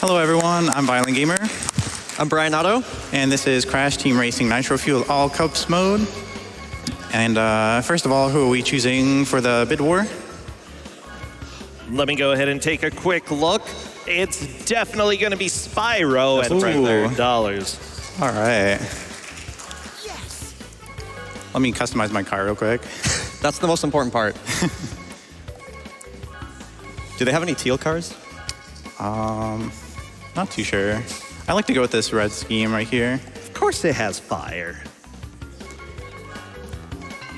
Hello everyone, I'm Violent Gamer. I'm Bryanato. And this is Crash Team Racing Nitro Fuel All Cups mode. And first of all, who are we choosing for the bid war? Let me go ahead and take a quick look. It's definitely going to be Spyro at $500. All right. Let me customize my car real quick. That's the most important part. Do they have any teal cars? Not too sure. I like to go with this red scheme right here. Of course it has fire.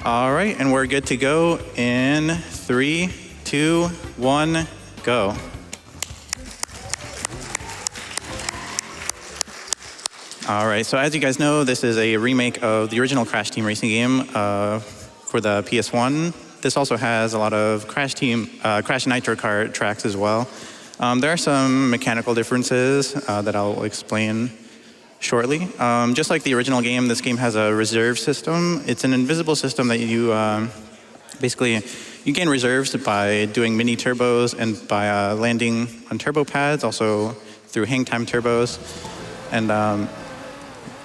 All right, and we're good to go in 3, 2, 1, go. All right, so as you guys know, this is a remake of the original Crash Team Racing game for the PS1. This also has a lot of Crash Nitro Kart tracks as well. There are some mechanical differences that I'll explain shortly. Just like the original game, this game has a reserve system. It's an invisible system that you basically you gain reserves by doing mini turbos and by landing on turbo pads, also through hang time turbos. And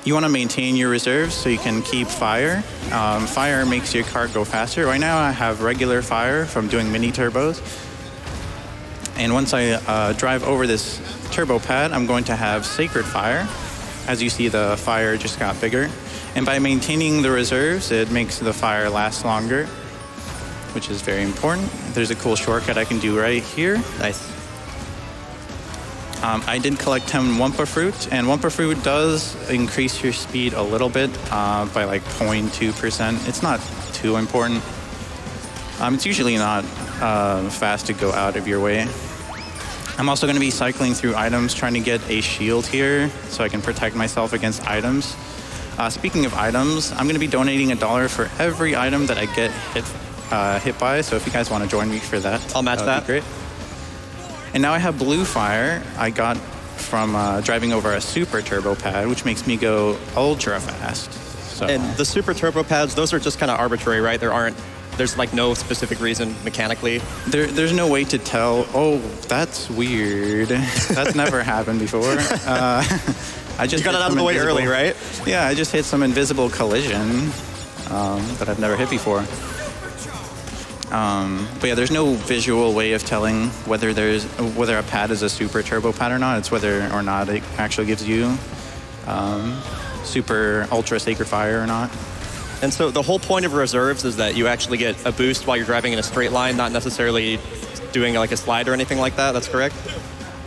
you want to maintain your reserves so you can keep fire. Fire makes your car go faster. Right now I have regular fire from doing mini turbos. And once I drive over this turbo pad, I'm going to have Sacred Fire. As you see, the fire just got bigger. And by maintaining the reserves, it makes the fire last longer, which is very important. There's a cool shortcut I can do right here. Nice. I did collect 10 Wumpa Fruit, and Wumpa Fruit does increase your speed a little bit by like 0.2%. It's not too important. It's usually not fast to go out of your way. I'm also going to be cycling through items, trying to get a shield here so I can protect myself against items. Speaking of items, I'm going to be donating $1 for every item that I get hit by, so if you guys want to join me for that, I'll match that. Great. And now I have Blue Fire I got from driving over a super turbo pad, which makes me go ultra fast. So. And the super turbo pads, those are just kind of arbitrary, right? There's like no specific reason mechanically. There's no way to tell, oh, that's weird. That's never happened before. I just you got it out of the way early, right? Yeah, I just hit some invisible collision that I've never hit before. But yeah, there's no visual way of telling whether a pad is a super turbo pad or not. It's whether or not it actually gives you super ultra Sacred Fire or not. And so the whole point of reserves is that you actually get a boost while you're driving in a straight line, not necessarily doing like a slide or anything like that. That's correct?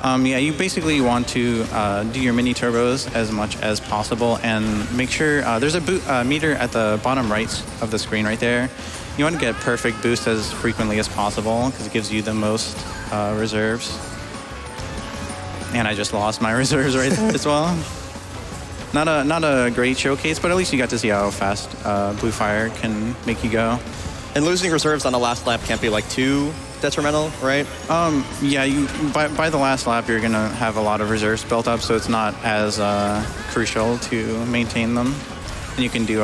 Yeah, you basically want to do your mini turbos as much as possible and make sure there's a meter at the bottom right of the screen right there. You want to get perfect boost as frequently as possible because it gives you the most reserves. And I just lost my reserves right there as well. Not a great showcase, but at least you got to see how fast Blue Fire can make you go. And losing reserves on the last lap can't be like too detrimental, right? Yeah, by the last lap you're gonna have a lot of reserves built up, so it's not as crucial to maintain them. And you can do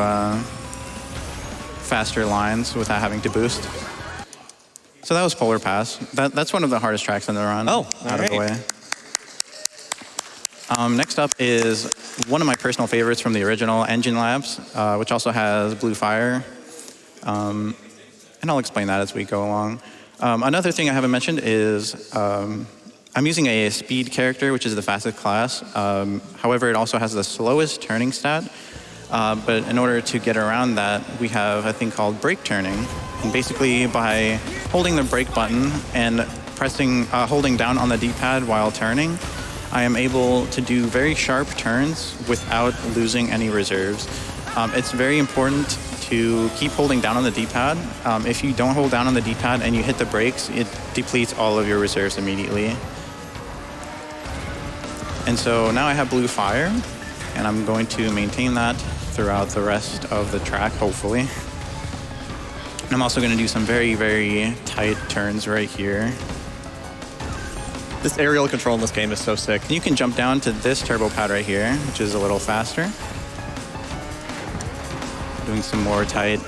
faster lines without having to boost. So that was Polar Pass. That's one of the hardest tracks in the run. Oh, out of the way. Next up is one of my personal favorites from the original, Engine Labs, which also has Blue Fire. And I'll explain that as we go along. Another thing I haven't mentioned is I'm using a speed character, which is the fastest class. However, it also has the slowest turning stat. But in order to get around that, we have a thing called brake turning. And basically, by holding the brake button and holding down on the D-pad while turning, I am able to do very sharp turns without losing any reserves. It's very important to keep holding down on the D-pad. If you don't hold down on the D-pad and you hit the brakes, it depletes all of your reserves immediately. And so now I have Blue Fire, and I'm going to maintain that throughout the rest of the track, hopefully. And I'm also going to do some very, very tight turns right here. This aerial control in this game is so sick. You can jump down to this turbo pad right here, which is a little faster. Doing some more tight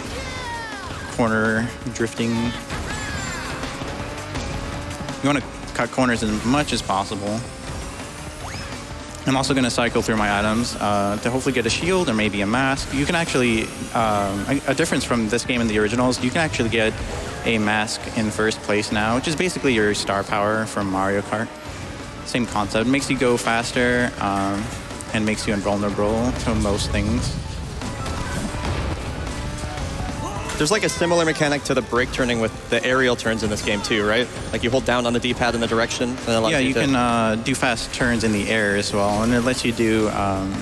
corner drifting. You want to cut corners as much as possible. I'm also going to cycle through my items to hopefully get a shield or maybe a mask. You can actually, a difference from this game and the originals, you can actually get a mask in first place now, which is basically your star power from Mario Kart. Same concept. It makes you go faster and makes you invulnerable to most things. There's like a similar mechanic to the brake turning with the aerial turns in this game too, right? Like you hold down on the D-pad in the direction. And it allows Yeah, you to... can do fast turns in the air as well, and it lets you do.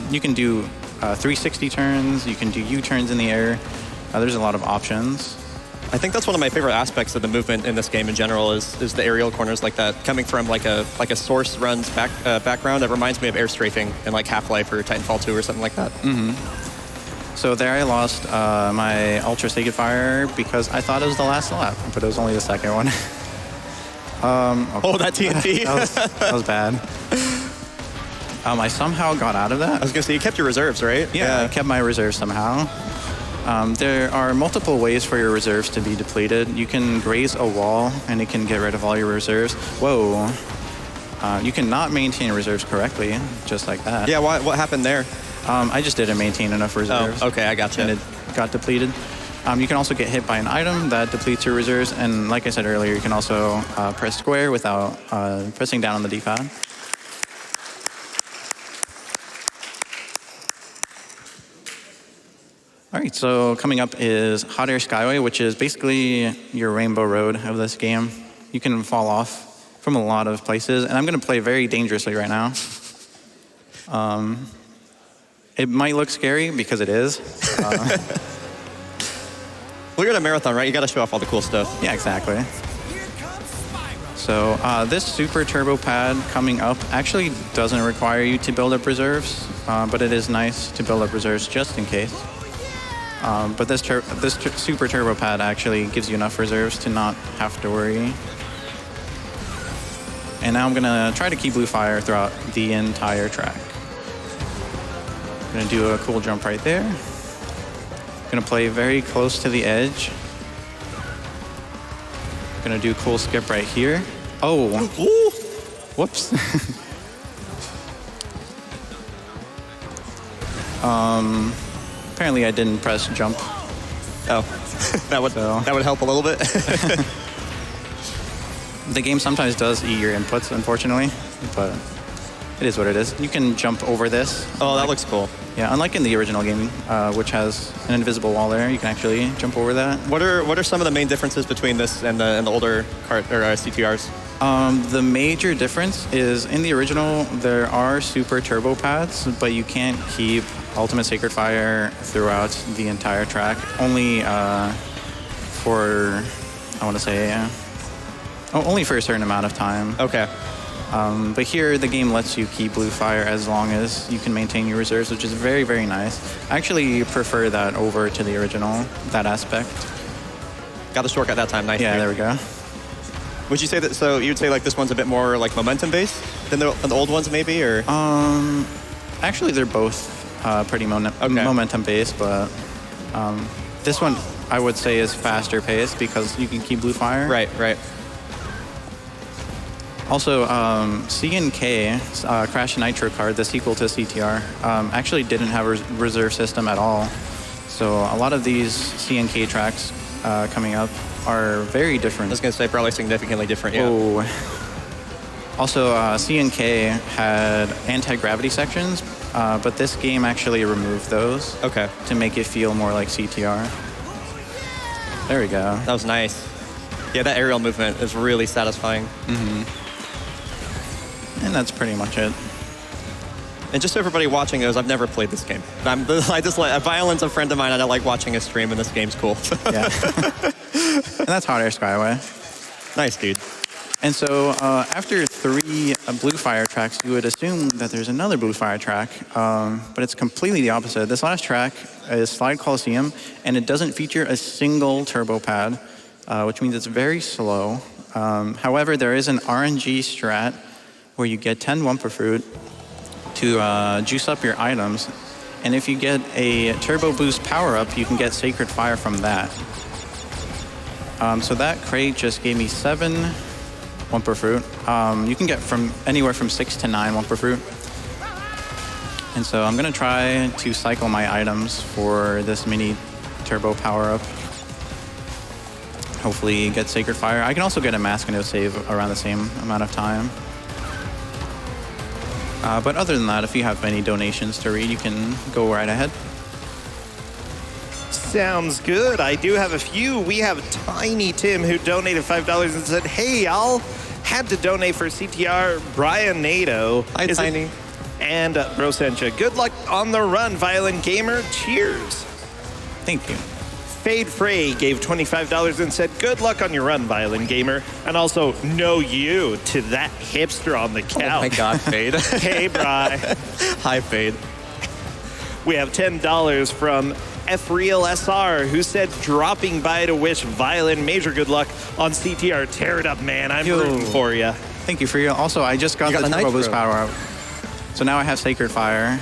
You can do 360 turns. You can do U-turns in the air. There's a lot of options. I think that's one of my favorite aspects of the movement in this game in general is the aerial corners like that, coming from like a source runs background. That reminds me of air strafing in like Half-Life or Titanfall 2 or something like that. So there I lost my Ultra Sacred Fire because I thought it was the last lap, but it was only the second one. Oh, that TNT. that was bad. I somehow got out of that. I was gonna say you kept your reserves, right? Yeah, I kept my reserves somehow. There are multiple ways for your reserves to be depleted. You can graze a wall and it can get rid of all your reserves. Whoa. You cannot maintain reserves correctly, just like that. Yeah, what happened there? I just didn't maintain enough reserves. Oh, okay, I gotcha. And it got depleted. You can also get hit by an item that depletes your reserves. And like I said earlier, you can also press square without pressing down on the D-pad. All right, so coming up is Hot Air Skyway, which is basically your rainbow road of this game. You can fall off from a lot of places, and I'm going to play very dangerously right now. It might look scary because it is. Well, you're at a marathon, right? You got to show off all the cool stuff. Yeah, exactly. So this super turbo pad coming up actually doesn't require you to build up reserves, but it is nice to build up reserves just in case. But this super turbo pad actually gives you enough reserves to not have to worry. And now I'm gonna try to keep blue fire throughout the entire track. Gonna do a cool jump right there. Gonna play very close to the edge. Gonna do a cool skip right here. Oh, whoops. Apparently I didn't press jump. Oh, that would help a little bit. The game sometimes does eat your inputs, unfortunately, but it is what it is. You can jump over this. Oh, that looks cool. Yeah, unlike in the original game, which has an invisible wall there, you can actually jump over that. What are some of the main differences between this and the older kart or CTRs? The major difference is in the original there are super turbo pads, but you can't keep Ultimate Sacred Fire throughout the entire track. Only for only for a certain amount of time. Okay. But here, the game lets you keep blue fire as long as you can maintain your reserves, which is very, very nice. I actually prefer that over to the original, that aspect. Got the shortcut that time, nice. Yeah, there we go. Would you say that, so you'd say like this one's a bit more like momentum-based than the old ones maybe, or? Actually, they're both pretty momentum-based, but this one, I would say, is faster-paced because you can keep blue fire. Right. Also, C&K, Crash Nitro card, the sequel to CTR, actually didn't have a reserve system at all. So a lot of these C&K tracks coming up are very different. I was going to say probably significantly different, yeah. Oh. Also, C&K had anti-gravity sections, but this game actually removed those. Okay. To make it feel more like CTR. There we go. That was nice. Yeah, that aerial movement is really satisfying. Mm-hmm. And that's pretty much it. And just so everybody watching knows, I've never played this game. I just like Violent's a friend of mine, and I like watching a stream, and this game's cool. Yeah. And that's Hot Air Skyway. Nice, dude. And so after 3 blue fire tracks, you would assume that there's another blue fire track, but it's completely the opposite. This last track is Slide Coliseum, and it doesn't feature a single turbo pad, which means it's very slow. However, there is an RNG strat where you get 10 Wumpa Fruit to juice up your items, and if you get a turbo boost power-up, you can get Sacred Fire from that. So that crate just gave me 7 Wumpa Fruit. You can get from anywhere from 6 to 9 Wumpa Fruit. And so I'm going to try to cycle my items for this mini turbo power-up. Hopefully get Sacred Fire. I can also get a Mask and it'll save around the same amount of time. But other than that, if you have any donations to read, you can go right ahead. Sounds good. I do have a few. We have Tiny Tim who donated $5 and said, "Hey, y'all, had to donate for CTR Bryanato." Hi, Tiny. And Brossentia. Good luck on the run, Violent Gamer. Cheers. Thank you. Fade Frey gave $25 and said, "Good luck on your run, Violent Gamer." And also, "No you" to that hipster on the couch. Oh my God, Fade. Hey, Bry. Hi, Fade. We have $10 from F-Real SR, who said, "Dropping by to wish Violent major good luck on CTR. Tear it up, man. I'm rooting for you." Thank you for your... Also, I just got the Turbo Boost power-up. So now I have Sacred Fire.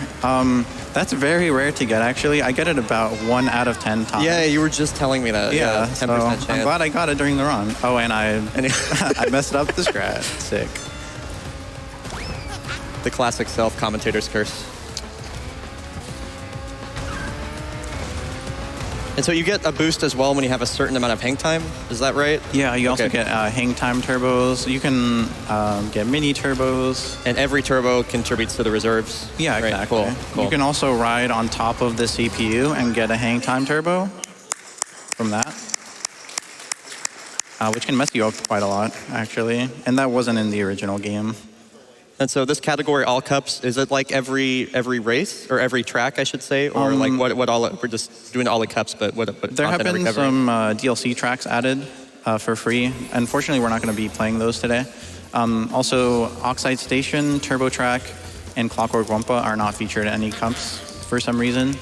That's very rare to get, actually. I get it about 1 out of 10 times. Yeah, you were just telling me that. Yeah, 10% so chance. I'm glad I got it during the run. Oh, and I messed up the scratch. Sick. The classic self-commentator's curse. And so you get a boost as well when you have a certain amount of hang time. Is that right? Yeah, you also get hang time turbos. You can get mini turbos. And every turbo contributes to the reserves. Yeah, right? exactly. Cool. You can also ride on top of the CPU and get a hang time turbo from that, which can mess you up quite a lot, actually. And that wasn't in the original game. And so this category, all cups, is it like every race or every track, I should say, or like what all? We're just doing all the cups, but what there have been some DLC tracks added for free. Unfortunately, we're not going to be playing those today. Also, Oxide Station, Turbo Track, and Clockwork Wumpa are not featured in any cups for some reason.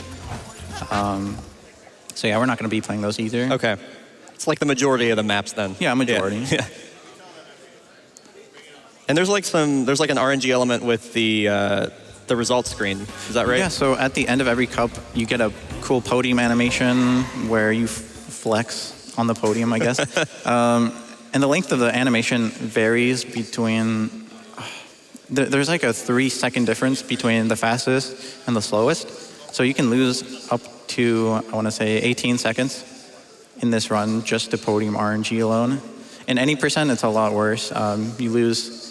So yeah, we're not going to be playing those either. Okay, it's like the majority of the maps then. Yeah, majority. Yeah. And there's like an RNG element with the results screen. Is that right? Yeah, so at the end of every cup, you get a cool podium animation where you flex on the podium, I guess. And the length of the animation varies between... There's like a 3-second difference between the fastest and the slowest. So you can lose up to, I want to say, 18 seconds in this run just to podium RNG alone. In any percent, it's a lot worse. You lose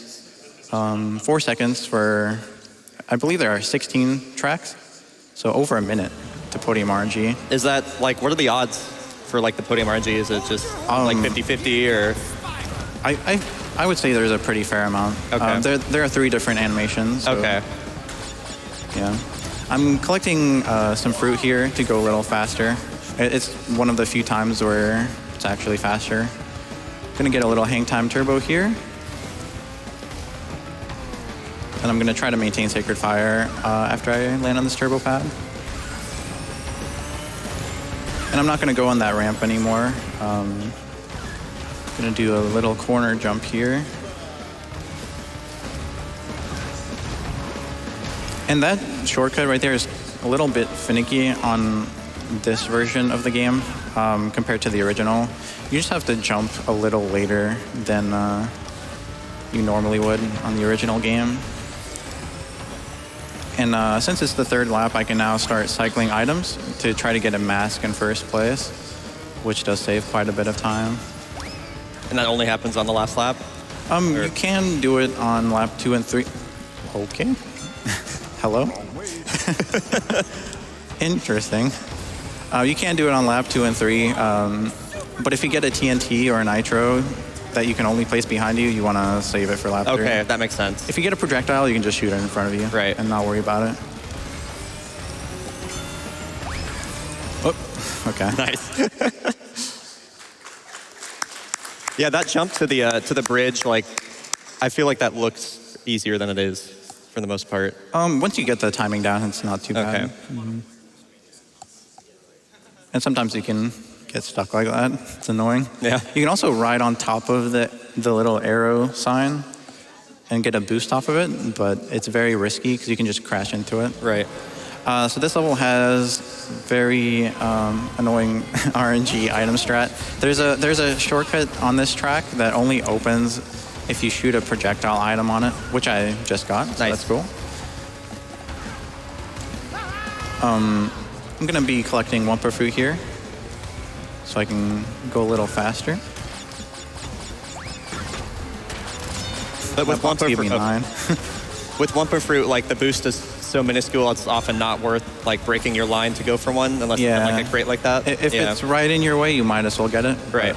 4 seconds for, I believe there are 16 tracks, so over a minute to podium RNG. Is that like, what are the odds for like the podium RNG? Is it just like 50-50 or? I would say there's a pretty fair amount. Okay. There are 3 different animations. So, okay. Yeah. I'm collecting some fruit here to go a little faster. It's one of the few times where it's actually faster. Gonna get a little hang time turbo here. And I'm going to try to maintain Sacred Fire after I land on this turbo pad. And I'm not going to go on that ramp anymore. I'm going to do a little corner jump here. And that shortcut right there is a little bit finicky on this version of the game compared to the original. You just have to jump a little later than you normally would on the original game. And since it's the 3rd lap, I can now start cycling items to try to get a mask in first place, which does save quite a bit of time. And that only happens on the last lap? You can do it on lap 2 and 3. Okay. Hello? Interesting. You can do it on lap 2 and 3, but if you get a TNT or a Nitro that you can only place behind you, you want to save it for lap 3. Okay, that makes sense. If you get a projectile, you can just shoot it in front of you. Right. And not worry about it. Oh, okay. Nice. Yeah, that jump to the bridge, like, I feel like that looks easier than it is for the most part. Once you get the timing down, it's not too bad. Okay. Mm-hmm. And sometimes you can get stuck like that. It's annoying. Yeah. You can also ride on top of the little arrow sign and get a boost off of it, but it's very risky because you can just crash into it. Right. So this level has very annoying RNG item strat. There's a shortcut on this track that only opens if you shoot a projectile item on it, which I just got, so nice. that's cool. I'm going to be collecting Wumpa Fruit here, so I can go a little faster. But with Wumpa Give me Fruit, 9. with Wumpa Fruit, like the boost is so minuscule, it's often not worth like breaking your line to go for one unless you have like a crate like that. If it's right in your way, you might as well get it. Right.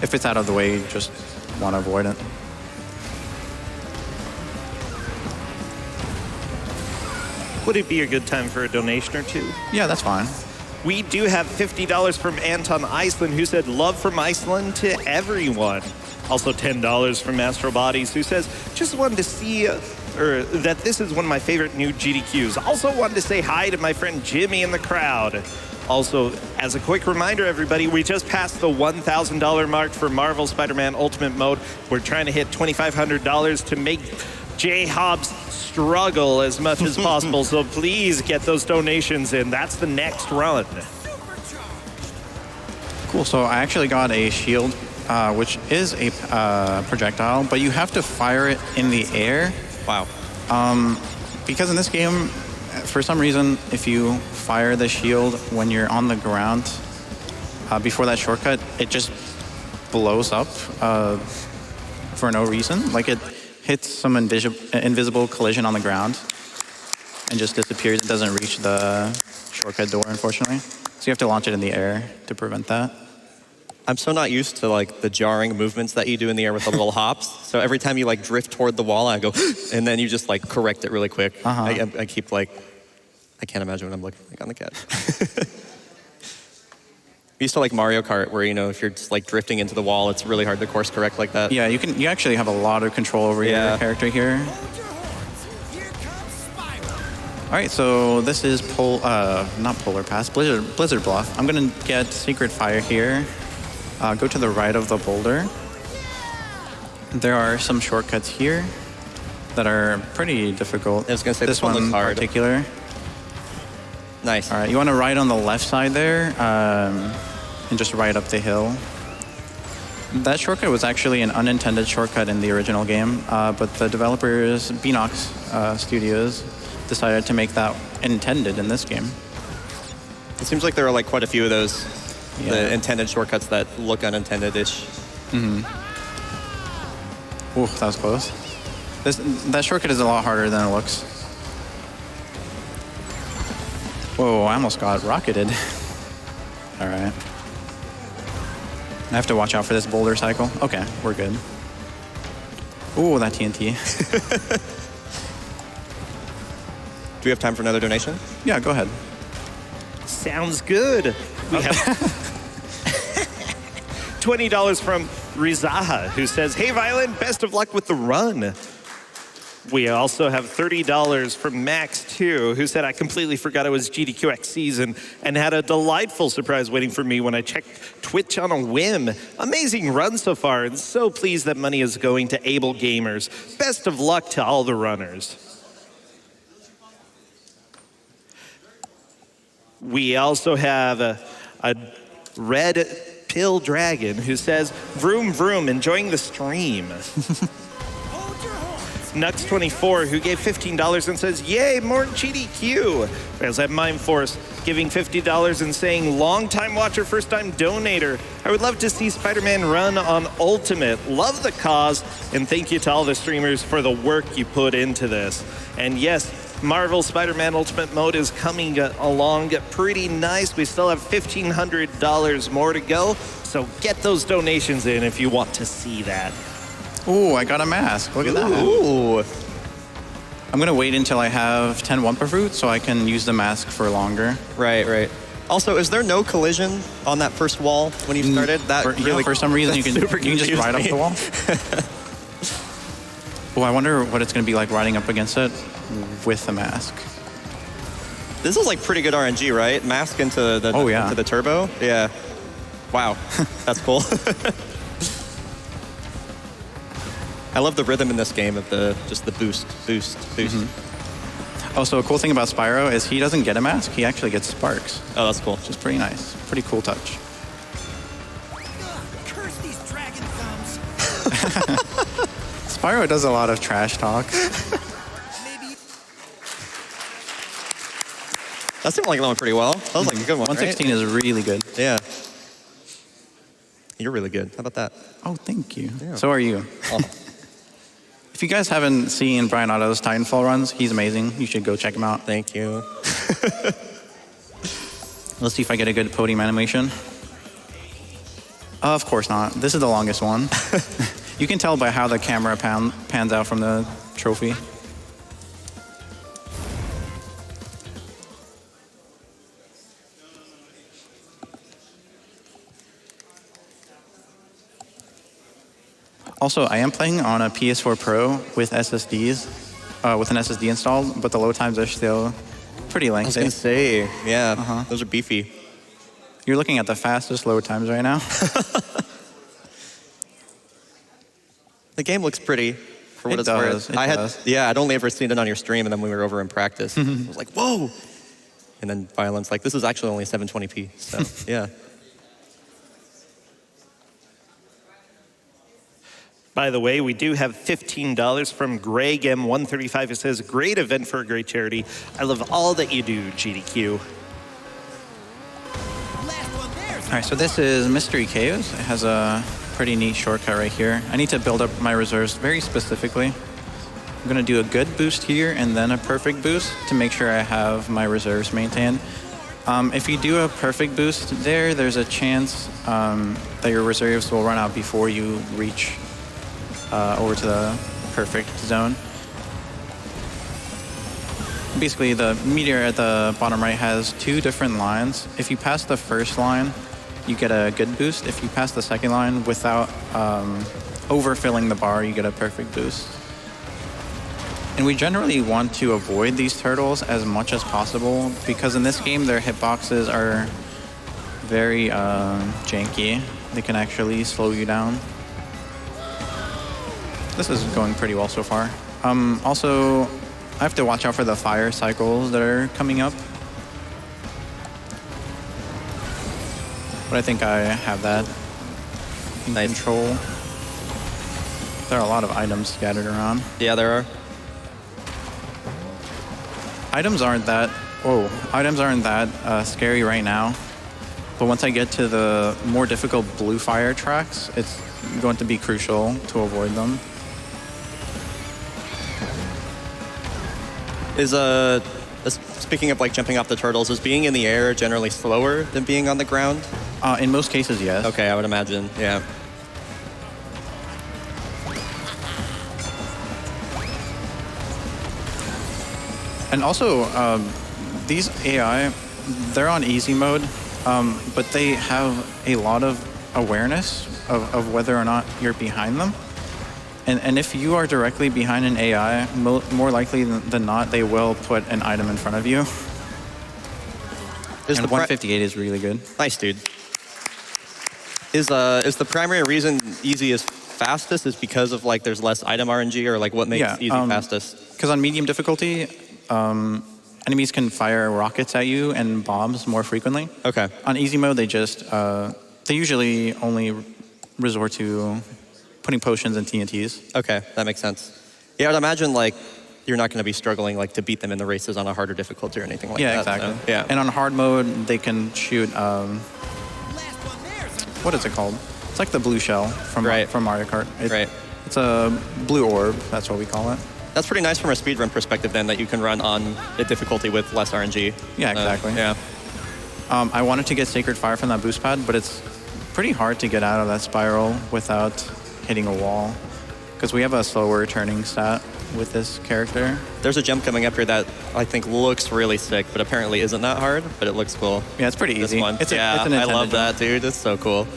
If it's out of the way, you just want to avoid it. Would it be a good time for a donation or two? Yeah, that's fine. We do have $50 from Anton Iceland, who said, love from Iceland to everyone. Also $10 from Astro Bodies, who says, just wanted to see that this is one of my favorite new GDQs. Also wanted to say hi to my friend Jimmy in the crowd. Also, as a quick reminder, everybody, we just passed the $1,000 mark for Marvel Spider-Man Ultimate Mode. We're trying to hit $2,500 to make J. Hobbs struggle as much as possible. So please get those donations in. That's the next run. Cool. So I actually got a shield, which is a projectile, but you have to fire it in the air. Wow. Because in this game, for some reason, if you fire the shield when you're on the ground before that shortcut, it just blows up for no reason. Like it hits some invisible collision on the ground and just disappears. It doesn't reach the shortcut door, unfortunately. So you have to launch it in the air to prevent that. I'm so not used to like the jarring movements that you do in the air with the little hops. So every time you like drift toward the wall, I go, and then you just like correct it really quick. I keep like, I can't imagine what I'm looking like on the cat. We used to like Mario Kart, where you know if you're just like drifting into the wall, it's really hard to course correct like that. Yeah, you actually have a lot of control over your character here. All right, so this is not Polar Pass, Blizzard Bluff. I'm gonna get Secret Fire here. Go to the right of the boulder. There are some shortcuts here that are pretty difficult. I was gonna say this one looks in hard. particular. Nice. All right, you want to ride on the left side there and just ride up the hill. That shortcut was actually an unintended shortcut in the original game, but the developers, Beanox Studios, decided to make that intended in this game. It seems like there are like quite a few of those, the intended shortcuts that look unintended-ish. Ooh, that was close. That shortcut is a lot harder than it looks. Whoa, I almost got rocketed. All right. I have to watch out for this boulder cycle. Okay, we're good. Ooh, that TNT. Do we have time for another donation? Yeah, go ahead. Sounds good. We have $20 from Rizaha, who says, hey, Violent, best of luck with the run. We also have $30 from Max, too, who said, I completely forgot it was GDQx season and had a delightful surprise waiting for me when I checked Twitch on a whim. Amazing run so far, and so pleased that money is going to able gamers. Best of luck to all the runners. We also have a Red Pill Dragon who says, vroom, vroom, enjoying the stream. Nux24, who gave $15 and says, yay, more GDQ. As at Mindforce, giving $50 and saying, long time watcher, first time donator. I would love to see Spider-Man run on Ultimate. Love the cause, and thank you to all the streamers for the work you put into this. And yes, Marvel Spider-Man Ultimate Mode is coming along pretty nice. We still have $1,500 more to go, so get those donations in if you want to see that. Ooh, I got a mask. Look at that. Ooh. I'm going to wait until I have 10 Wumpa Fruit so I can use the mask for longer. Right, right. Also, is there no collision on that first wall when you started? For some reason, you can just ride up the wall. Oh, I wonder what it's going to be like riding up against it with the mask. This is like pretty good RNG, right? Mask into the into the turbo. Yeah. Wow, that's cool. I love the rhythm in this game of just the boost, boost, boost. Mm-hmm. Also, a cool thing about Spyro is he doesn't get a mask; he actually gets sparks. Oh, that's cool. Which is pretty nice. Pretty cool touch. Curse these dragon thumbs. Spyro does a lot of trash talk. That seemed like it went pretty well. That was like a good one, 116 right? is really good. Yeah. You're really good. How about that? Oh, thank you. Yeah. So are you. Oh. If you guys haven't seen Bryanato's Titanfall runs, he's amazing. You should go check him out. Thank you. Let's see if I get a good podium animation. Of course not. This is the longest one. You can tell by how the camera pans out from the trophy. Also, I am playing on a PS4 Pro with SSDs, with an SSD installed, but the load times are still pretty I was lengthy. gonna say, yeah, those are beefy. You're looking at the fastest load times right now. The game looks pretty, for what It it's does, worth. it does. Yeah, I'd only ever seen it on your stream, and then when we were over in practice, I was like, whoa! And then Violent's like, this is actually only 720p, so yeah. By the way, we do have $15 from Greg M135. It says, great event for a great charity. I love all that you do, GDQ. Last one there's All right, so this is Mystery Caves. It has a pretty neat shortcut right here. I need to build up my reserves very specifically. I'm gonna do a good boost here and then a perfect boost to make sure I have my reserves maintained. If you do a perfect boost there's a chance that your reserves will run out before you reach over to the perfect zone. Basically, the meteor at the bottom right has two different lines. If you pass the first line, you get a good boost. If you pass the second line without overfilling the bar, you get a perfect boost. And we generally want to avoid these turtles as much as possible because in this game, their hitboxes are very janky. They can actually slow you down. This is going pretty well so far. Also, I have to watch out for the fire cycles that are coming up. But I think I have that in control. There are a lot of items scattered around. Yeah, there are. Items aren't that scary right now. But once I get to the more difficult blue fire tracks, it's going to be crucial to avoid them. Speaking of like jumping off the turtles, is being in the air generally slower than being on the ground? In most cases, yes. Okay, I would imagine, yeah. And also, these AI, they're on easy mode, but they have a lot of awareness of whether or not you're behind them. And if you are directly behind an AI, more likely than not, they will put an item in front of you. And 158 is really good. Nice, dude. Is the primary reason easy is fastest is because of like there's less item RNG, or like what makes easy fastest? Because on medium difficulty, enemies can fire rockets at you and bombs more frequently. Okay. On easy mode, they usually only resort to putting potions and TNTs. Okay, that makes sense. Yeah, I'd imagine like you're not going to be struggling like to beat them in the races on a harder difficulty or anything like that. Yeah, exactly. So, yeah. And on hard mode, they can shoot. last one there's What is it called? It's like the blue shell from Mario Kart. Right. It's a blue orb. That's what we call it. That's pretty nice from a speedrun perspective then, that you can run on a difficulty with less RNG. Yeah, exactly. Yeah. I wanted to get Sacred Fire from that boost pad, but it's pretty hard to get out of that spiral without hitting a wall, because we have a slower turning stat with this character. There's a jump coming up here that I think looks really sick, but apparently isn't that hard, but it looks cool. Yeah, it's pretty easy. This one. It's I an love intended that, dude. It's so cool.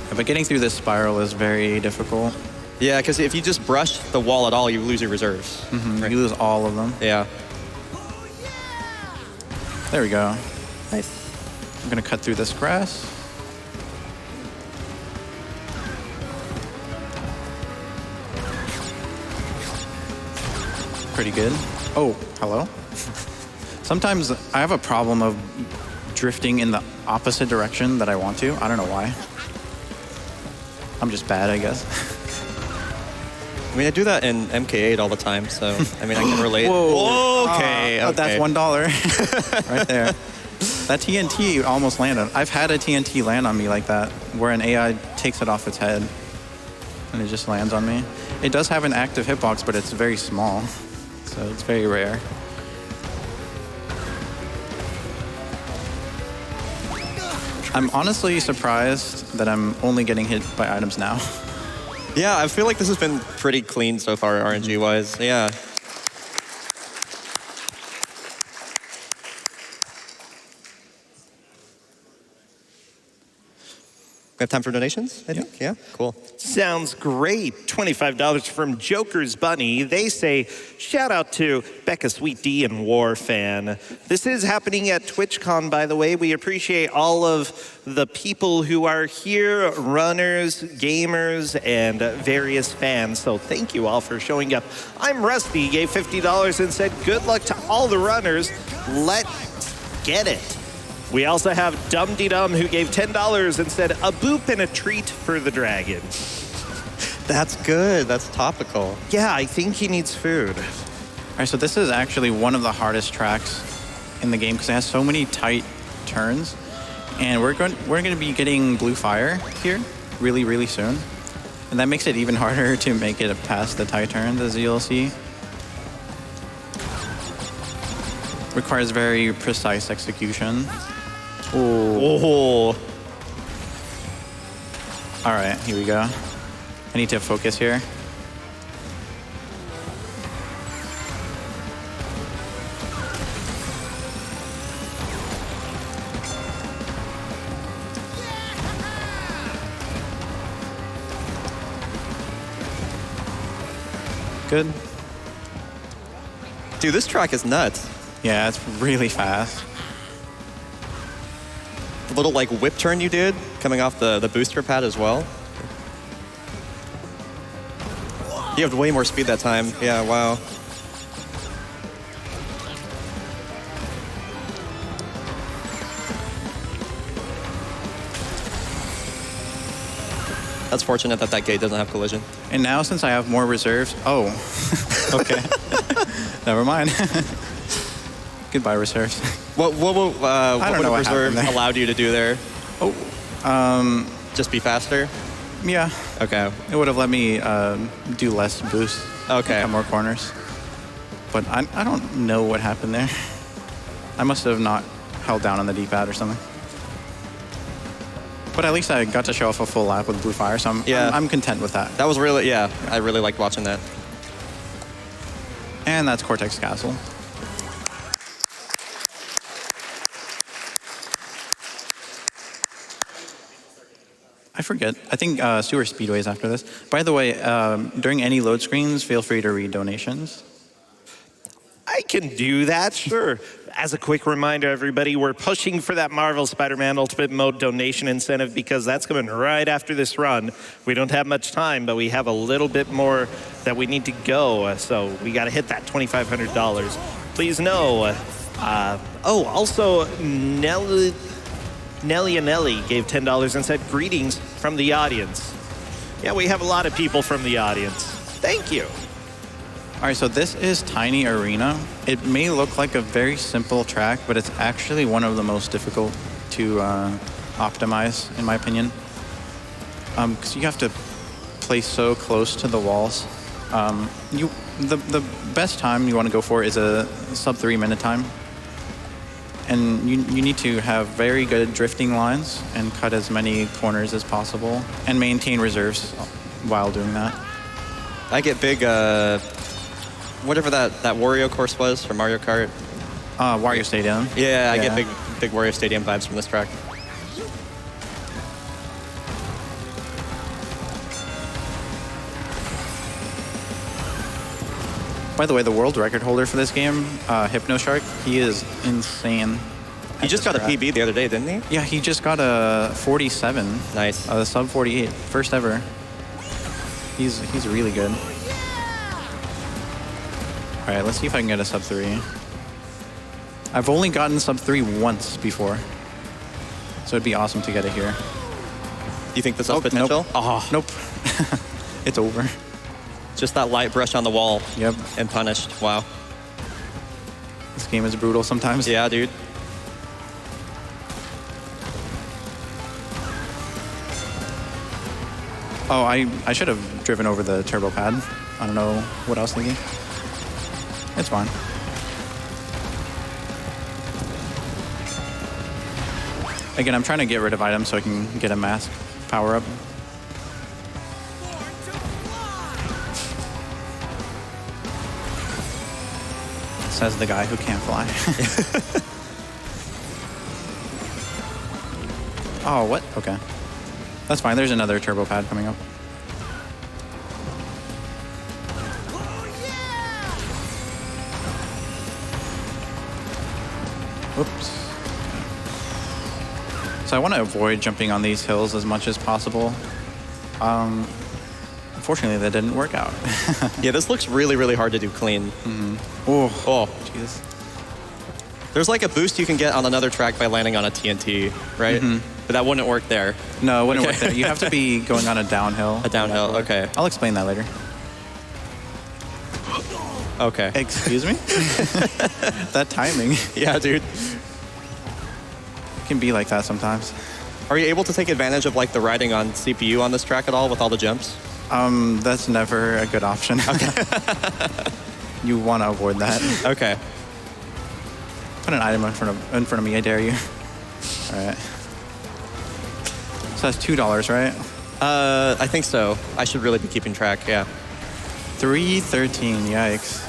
Yeah, but getting through this spiral is very difficult. Yeah, because if you just brush the wall at all, you lose your reserves. You lose all of them. Yeah. There we go. Nice. I'm gonna cut through this grass. Pretty good. Oh, hello. Sometimes I have a problem of drifting in the opposite direction that I want to. I don't know why. I'm just bad, I guess. I mean, I do that in MK8 all the time, so I mean, I can relate. Whoa. Okay, Oh, that's okay. $1 right there. That TNT almost landed. I've had a TNT land on me like that, where an AI takes it off its head, and it just lands on me. It does have an active hitbox, but it's very small, so it's very rare. I'm honestly surprised that I'm only getting hit by items now. Yeah, I feel like this has been pretty clean so far, RNG-wise. Yeah. We have time for donations, I think? Yeah, cool. Sounds great. $25 from Joker's Bunny. They say, shout out to Becca Sweet D and War Fan. This is happening at TwitchCon, by the way. We appreciate all of the people who are here, runners, gamers, and various fans. So thank you all for showing up. I'm Rusty, gave $50 and said, good luck to all the runners. Let's get it. We also have Dum Dee Dum, who gave $10 and said, a boop and a treat for the dragon. That's good. That's topical. Yeah, I think he needs food. All right, so this is actually one of the hardest tracks in the game because it has so many tight turns, and we're going to be getting blue fire here really, really soon, and that makes it even harder to make it past the tight turns, as you'll see. Requires very precise execution. Oh. All right, here we go. I need to focus here. Good. Dude, this track is nuts. Yeah, it's really fast. The little like whip turn you did coming off the booster pad as well. You have way more speed that time. Yeah, wow. That's fortunate that that gate doesn't have collision. And now since I have more reserves, oh, okay. Never mind. Goodbye, reserves. What don't know would what reserve happened there. allowed you to do there? Oh, Just be faster? yeah. Okay. It would have let me do less boost. Okay. Cut more corners. But I don't know what happened there. I must have not held down on the D-pad or something. But at least I got to show off a full lap with blue fire, so I'm content with that. That was really, yeah, I really liked watching that. And that's Cortex Castle. I forget. I think Sewer Speedway is after this. By the way, during any load screens, feel free to read donations. I can do that, sure. As a quick reminder, everybody, we're pushing for that Marvel Spider-Man Ultimate Mode donation incentive because that's coming right after this run. We don't have much time, but we have a little bit more that we need to go, so we got to hit that $2,500. Please know. Also, Nelly gave $10 and said, greetings from the audience. Yeah, we have a lot of people from the audience. Thank you. All right, so this is Tiny Arena. It may look like a very simple track, but it's actually one of the most difficult to optimize, in my opinion. Because you have to play so close to the walls. The best time you want to go for is a sub 3 minute time. And you need to have very good drifting lines and cut as many corners as possible and maintain reserves while doing that. I get big, whatever that Wario course was from Mario Kart. Wario Stadium. Yeah, I get big Wario Stadium vibes from this track. By the way, the world record holder for this game, Hypnoshark, he is insane. He just got a PB the other day, didn't he? Yeah, he just got a 47. Nice. Sub 48, first ever. He's really good. All right, let's see if I can get a sub 3. I've only gotten sub 3 once before, so it'd be awesome to get it here. Do you think this has potential? Nope. Oh, nope. It's over. Just that light brush on the wall. Yep. And punished. Wow. This game is brutal sometimes. Yeah, dude. Oh, I should have driven over the turbo pad. I don't know what I was thinking. It's fine. Again, I'm trying to get rid of items so I can get a mask power up. Says the guy who can't fly. Oh, what? Okay. That's fine. There's another turbo pad coming up. Oops. So I want to avoid jumping on these hills as much as possible. Unfortunately, that didn't work out. Yeah, this looks really, really hard to do clean. Oh, Jesus. There's like a boost you can get on another track by landing on a TNT, right? But that wouldn't work there. No, it wouldn't work there. You have to be going on a downhill. A downhill, okay. I'll explain that later. Okay. Excuse me? That timing. Yeah, dude. It can be like that sometimes. Are you able to take advantage of like the riding on CPU on this track at all with all the jumps? That's never a good option. Okay. You want to avoid that. Okay. Put an item in front of me, I dare you. All right. So that's $2, right? I think so. I should really be keeping track, yeah. 313, yikes.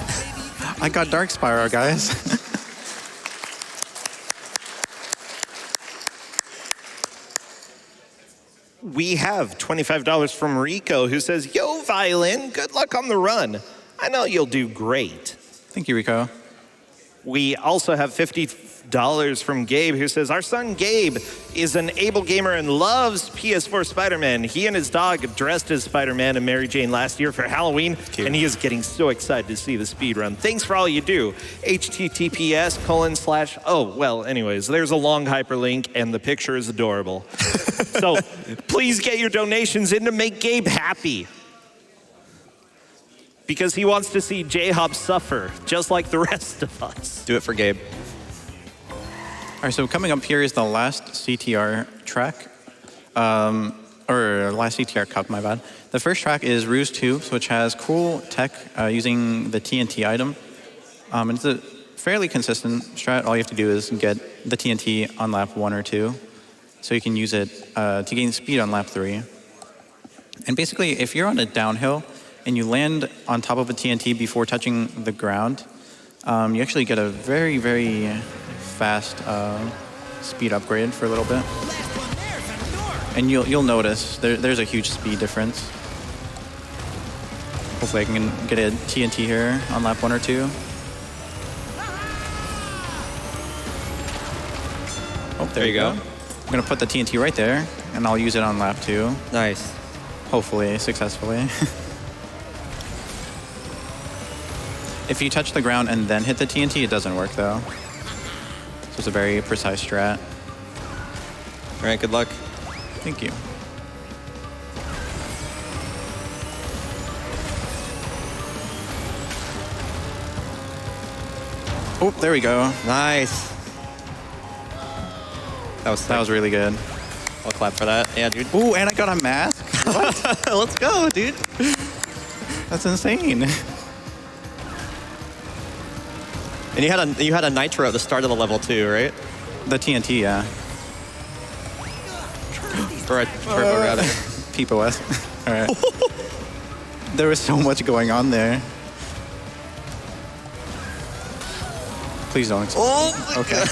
I got Dark Spyro, guys. We have $25 from Rico, who says, "Yo, Violin, good luck on the run. I know you'll do great." Thank you, Rico. We also have $50 from Gabe, who says, "Our son Gabe is an able gamer and loves PS4 Spider-Man. He and his dog dressed as Spider-Man and Mary Jane last year for Halloween, and he is getting so excited to see the speed run. Thanks for all you do. https:/" Oh, well, anyways, there's a long hyperlink, and the picture is adorable. So please get your donations in to make Gabe happy, because he wants to see J-Hop suffer, just like the rest of us. Do it for Gabe. All right, so coming up here is the last CTR track, or last CTR Cup, my bad. The first track is Ruse 2, which has cool tech using the TNT item. It's a fairly consistent strat. All you have to do is get the TNT on lap 1 or 2, so you can use it to gain speed on lap 3. And basically, if you're on a downhill and you land on top of a TNT before touching the ground, you actually get a very, very fast speed upgrade for a little bit. And you'll notice there's a huge speed difference. Hopefully I can get a TNT here on lap 1 or 2. Oh, there you go. I'm gonna put the TNT right there, and I'll use it on lap 2. Nice. Hopefully, successfully. If you touch the ground and then hit the TNT, it doesn't work though. So it's a very precise strat. All right, good luck. Thank you. Oh, there we go. Nice. That was really good. I'll clap for that. Yeah, dude. Ooh, and I got a mask. What? Let's go, dude. That's insane. And you had a nitro at the start of the level too, right? The TNT, yeah. Or a turbo rather. POS. All right. There was so much going on there. Please don't explode. Oh, okay.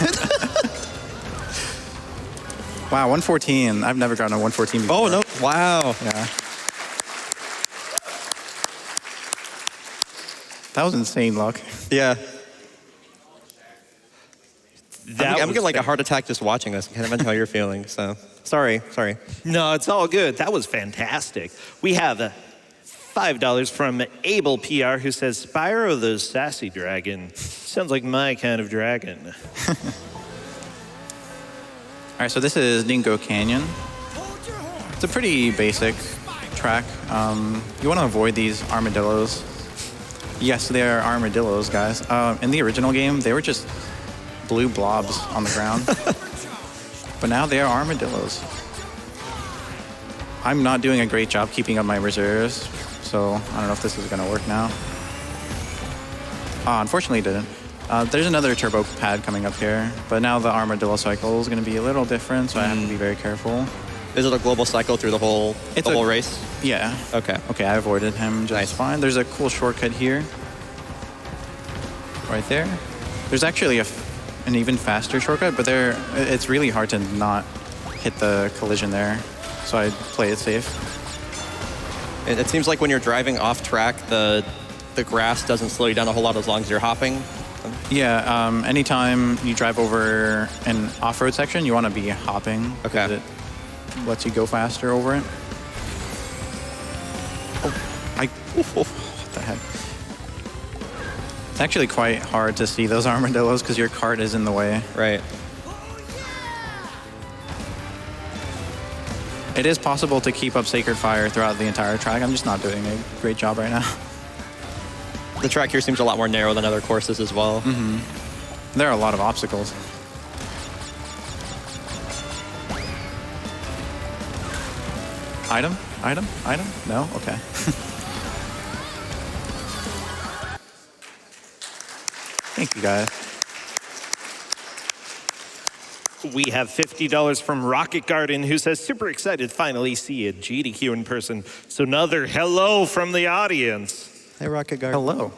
Wow, 114. I've never gotten a 114 before. Oh, no. Wow. Yeah. That was insane luck. Yeah. I'm was getting like a heart attack just watching this. I can't imagine how you're feeling. So sorry. No, it's all good. That was fantastic. We have $5 from Abel PR, who says, "Spyro the Sassy Dragon. Sounds like my kind of dragon." All right, so this is Dingo Canyon. It's a pretty basic track, you want to avoid these armadillos. Yes, they are armadillos, guys. In the original game, they were just blue blobs on the ground. But now they are armadillos. I'm not doing a great job keeping up my reserves, so I don't know if this is going to work now. Unfortunately, it didn't. There's another turbo pad coming up here, but now the armadillo cycle is going to be a little different, so I have to be very careful. Is it a global cycle through the whole race? Yeah. Okay. Okay, I avoided him just fine. There's a cool shortcut here. Right there. There's actually an even faster shortcut, but it's really hard to not hit the collision there, so I play it safe. It seems like when you're driving off track, the grass doesn't slow you down a whole lot as long as you're hopping. Yeah, anytime you drive over an off-road section, you want to be hopping. Okay. It lets you go faster over it. What the heck? It's actually quite hard to see those armadillos because your cart is in the way. Right. It is possible to keep up Sacred Fire throughout the entire track. I'm just not doing a great job right now. The track here seems a lot more narrow than other courses as well. Mm-hmm. There are a lot of obstacles. Item? Item? Item? No? Okay. Thank you, guys. We have $50 from Rocket Garden, who says, super excited to finally see a GDQ in person. So another hello from the audience. Hey, Rocket Guard. Hello.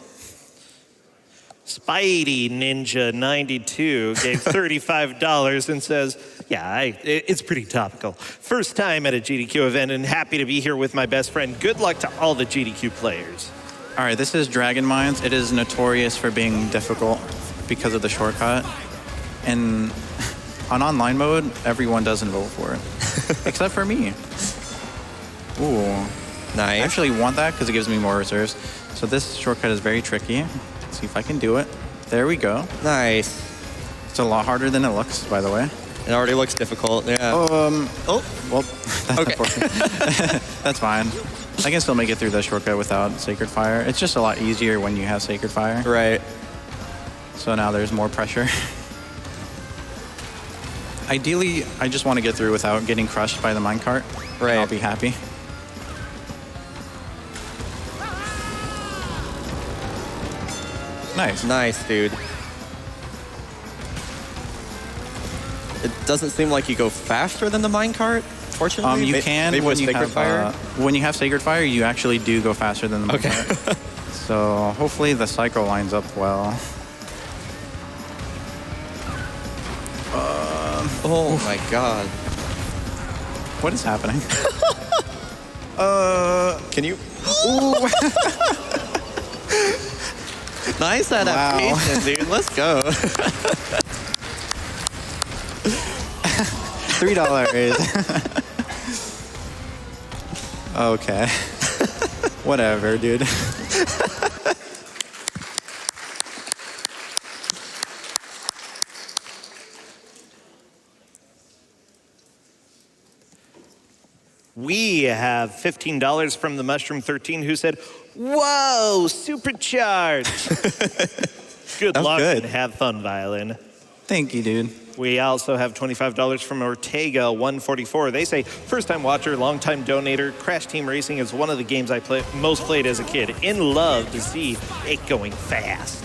Spidey Ninja 92 gave $35 and says, yeah, it's pretty topical. First time at a GDQ event and happy to be here with my best friend. Good luck to all the GDQ players. All right, this is Dragon Mines. It is notorious for being difficult because of the shortcut. And on online mode, everyone doesn't vote for it, except for me. Ooh. Nice. I actually want that because it gives me more reserves. So this shortcut is very tricky. Let's see if I can do it. There we go. Nice. It's a lot harder than it looks, by the way. It already looks difficult, yeah. Well, that's Okay. unfortunate. That's fine. I can still make it through the shortcut without Sacred Fire. It's just a lot easier when you have Sacred Fire. Right. So now there's more pressure. Ideally, I just want to get through without getting crushed by the minecart. Right. I'll be happy. Nice. Nice, dude. It doesn't seem like you go faster than the minecart, fortunately. You can maybe when with you Sacred have Fire. when you have Sacred Fire, you actually do go faster than the minecart. Okay. So hopefully the cycle lines up well. Oh my god. What is happening? Can you? Ooh. Nice adaptation, dude. Let's go. $3. Okay. Whatever, dude. We have $15 from the Mushroom 13, who said, whoa, supercharged. Good luck good. and have fun, Violin. Thank you, dude. We also have $25 from Ortega 144. They say, first-time watcher, long-time donator, Crash Team Racing is one of the games I most played as a kid. In love to see it going fast.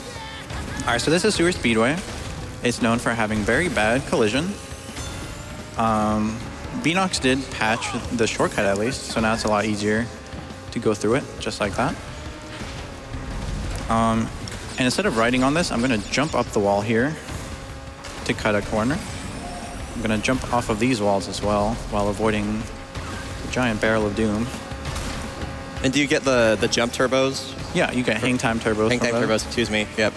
All right, so this is Sewer Speedway. It's known for having very bad collision. Beanox did patch the shortcut at least, so now it's a lot easier to go through it, just like that. And instead of riding on this, I'm gonna jump up the wall here to cut a corner. I'm gonna jump off of these walls as well while avoiding the giant barrel of doom. And do you get the jump turbos? Yeah, you get hang time turbos. Hang time from that. turbos, excuse me. Yep.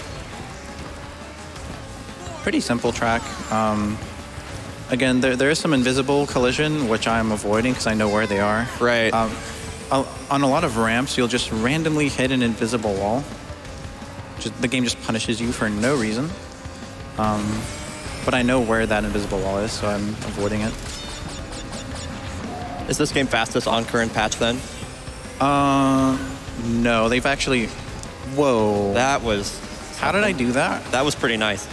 Pretty simple track. Again, there is some invisible collision, which I'm avoiding because I know where they are. Right. On a lot of ramps, you'll just randomly hit an invisible wall. The game just punishes you for no reason. But I know where that invisible wall is, so I'm avoiding it. Is this game fastest on current patch then? No, they've actually. Whoa. That was How did I do that? that was pretty nice.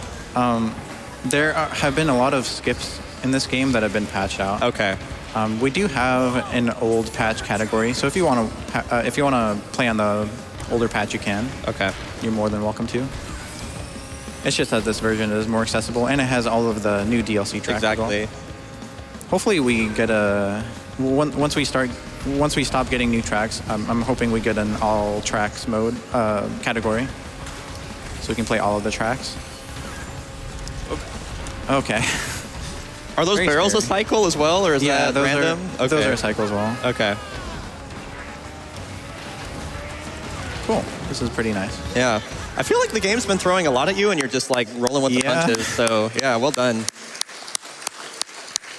There have been a lot of skips in this game that have been patched out. Okay. We do have an old patch category, so if you want to play on the older patch, you can. Okay. You're more than welcome to. It's just that this version is more accessible, and it has all of the new DLC tracks. Exactly. As well. Hopefully, we get once we stop getting new tracks. I'm hoping we get an all tracks mode category, so we can play all of the tracks. Okay. Are those Very barrels scary. a cycle as well, or is that those random? Those are a cycle as well. Okay. Cool. This is pretty nice. Yeah. I feel like the game's been throwing a lot at you, and you're just like rolling with the Yeah. punches. So yeah, well done.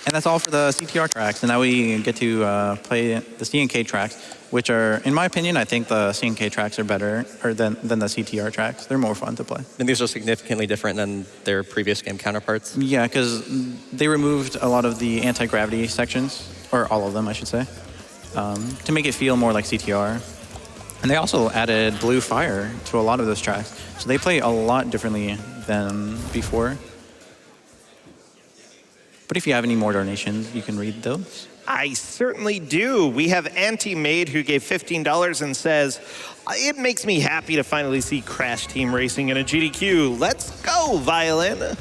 And that's all for the CTR tracks. And now we get to play the C&K tracks, which are, in my opinion, I think the C&K tracks are better than the CTR tracks. They're more fun to play. And these are significantly different than their previous game counterparts. Yeah, because they removed a lot of the anti-gravity sections, or all of them, I should say, to make it feel more like CTR. And they also added blue fire to a lot of those tracks. So they play a lot differently than before. But if you have any more donations, you can read those. I certainly do. We have Anti-Made who gave $15 and says, it makes me happy to finally see Crash Team Racing in a GDQ. Let's go, Violin.